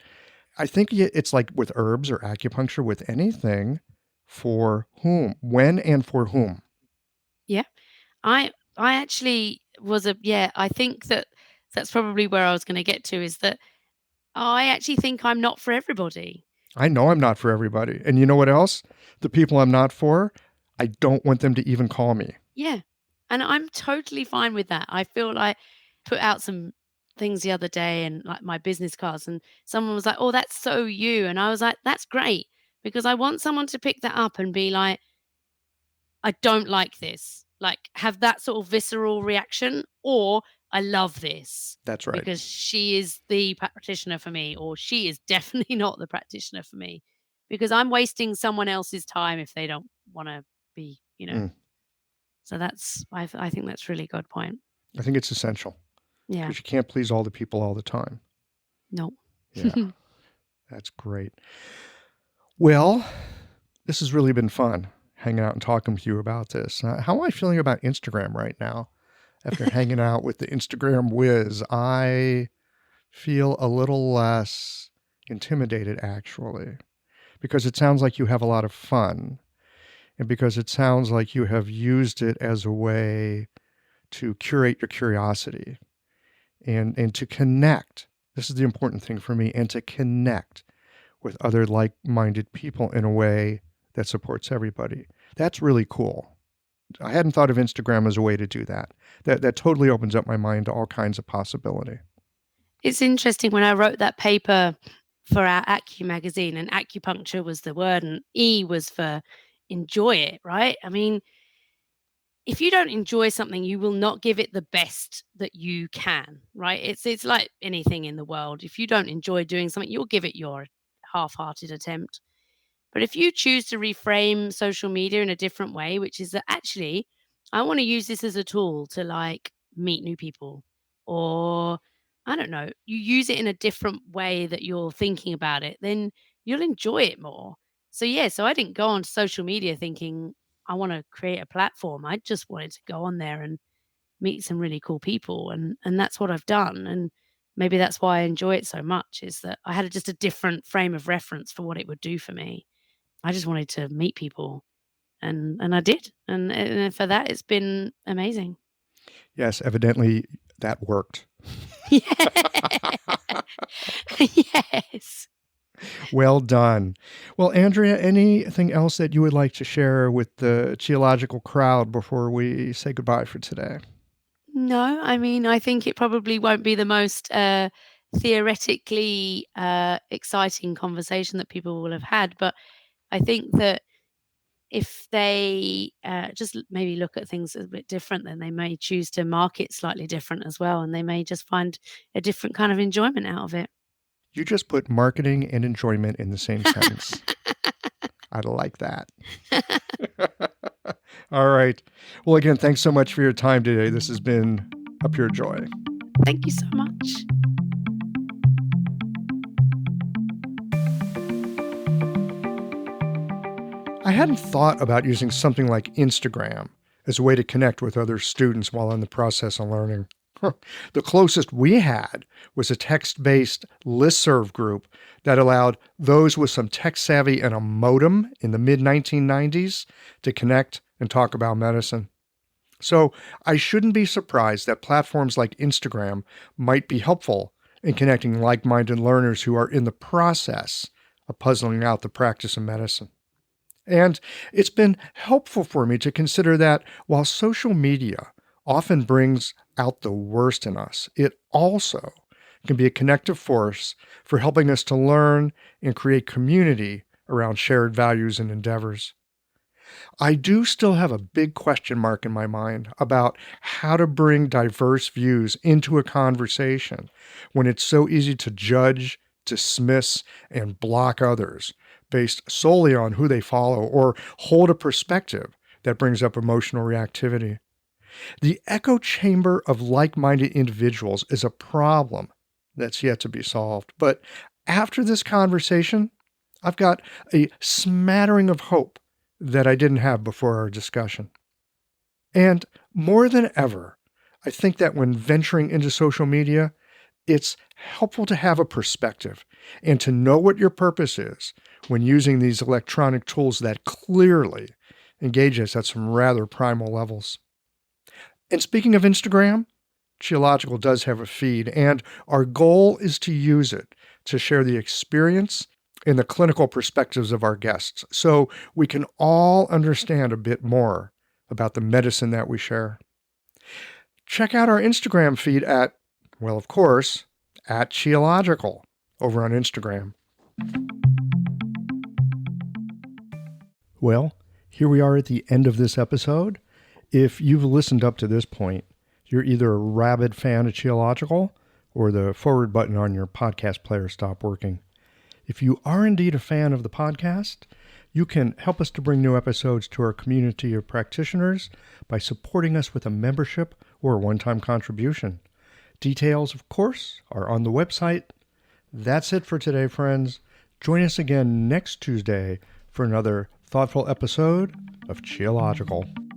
I think it's like with herbs or acupuncture, with anything, for whom, when, and for whom. yeah, I actually I think that's probably where I was gonna get to is that I actually think I'm not for everybody. I know I'm not for everybody. And you know what else? The people I'm not for, I don't want them to even call me. Yeah, and I'm totally fine with that. I feel like put out some things the other day and like my business cards and someone was like, "Oh, that's so you." And I was like, "That's great," because I want someone to pick that up and be like, I don't like this. Like, have that sort of visceral reaction, or I love this That's right. because she is the practitioner for me, or she is definitely not the practitioner for me because I'm wasting someone else's time if they don't want to be. Mm, So I think that's really good point. I think it's essential Yeah. because you can't please all the people all the time. No. Yeah, that's great. Well, this has really been fun hanging out and talking with you about this. How am I feeling about Instagram right now? After hanging out with the Instagram whiz, I feel a little less intimidated actually, because it sounds like you have a lot of fun and because it sounds like you have used it as a way to curate your curiosity and to connect. This is the important thing for me, and to connect with other like-minded people in a way that supports everybody. That's really cool. I hadn't thought of Instagram as a way to do that. That totally opens up my mind to all kinds of possibility. It's interesting when I wrote that paper for our Acu magazine, and acupuncture was the word, and E was for enjoy it, right? I mean, if you don't enjoy something, you will not give it the best that you can, right? It's like anything in the world. If you don't enjoy doing something, you'll give it your half-hearted attempt. But if you choose to reframe social media in a different way, which is that actually, I want to use this as a tool to like meet new people, or I don't know, you use it in a different way that you're thinking about it, then you'll enjoy it more. So, yeah, so I didn't go on social media thinking I want to create a platform. I just wanted to go on there and meet some really cool people. And that's what I've done. And maybe that's why I enjoy it so much is that I had just a different frame of reference for what it would do for me. I just wanted to meet people, and I did, and for that, it's been amazing. Yes, evidently that worked. Yeah. Yes. Well done. Well, Andrea, anything else that you would like to share with the geological crowd before we say goodbye for today? No, I mean, I think it probably won't be the most, theoretically, exciting conversation that people will have had, but I think that if they just maybe look at things a bit different, then they may choose to market slightly different as well, and they may just find a different kind of enjoyment out of it. You just put marketing and enjoyment in the same sentence. I like that. All right. Well, again, thanks so much for your time today. This has been a pure joy. Thank you so much. I hadn't thought about using something like Instagram as a way to connect with other students while in the process of learning. The closest we had was a text-based listserv group that allowed those with some tech savvy and a modem in the mid-1990s to connect and talk about medicine. So I shouldn't be surprised that platforms like Instagram might be helpful in connecting like-minded learners who are in the process of puzzling out the practice of medicine. And it's been helpful for me to consider that while social media often brings out the worst in us, it also can be a connective force for helping us to learn and create community around shared values and endeavors. I do still have a big question mark in my mind about how to bring diverse views into a conversation when it's so easy to judge, dismiss, and block others based solely on who they follow or hold a perspective that brings up emotional reactivity. The echo chamber of like-minded individuals is a problem that's yet to be solved. But after this conversation, I've got a smattering of hope that I didn't have before our discussion. And more than ever, I think that when venturing into social media, it's helpful to have a perspective and to know what your purpose is when using these electronic tools that clearly engage us at some rather primal levels. And speaking of Instagram, Qiological does have a feed, and our goal is to use it to share the experience and the clinical perspectives of our guests so we can all understand a bit more about the medicine that we share. Check out our Instagram feed at, well, of course, at Qiological over on Instagram. Well, here we are at the end of this episode. If you've listened up to this point, you're either a rabid fan of Qiological or the forward button on your podcast player stopped working. If you are indeed a fan of the podcast, you can help us to bring new episodes to our community of practitioners by supporting us with a membership or a one-time contribution. Details, of course, are on the website. That's it for today, friends. Join us again next Tuesday for another thoughtful episode of Qiological.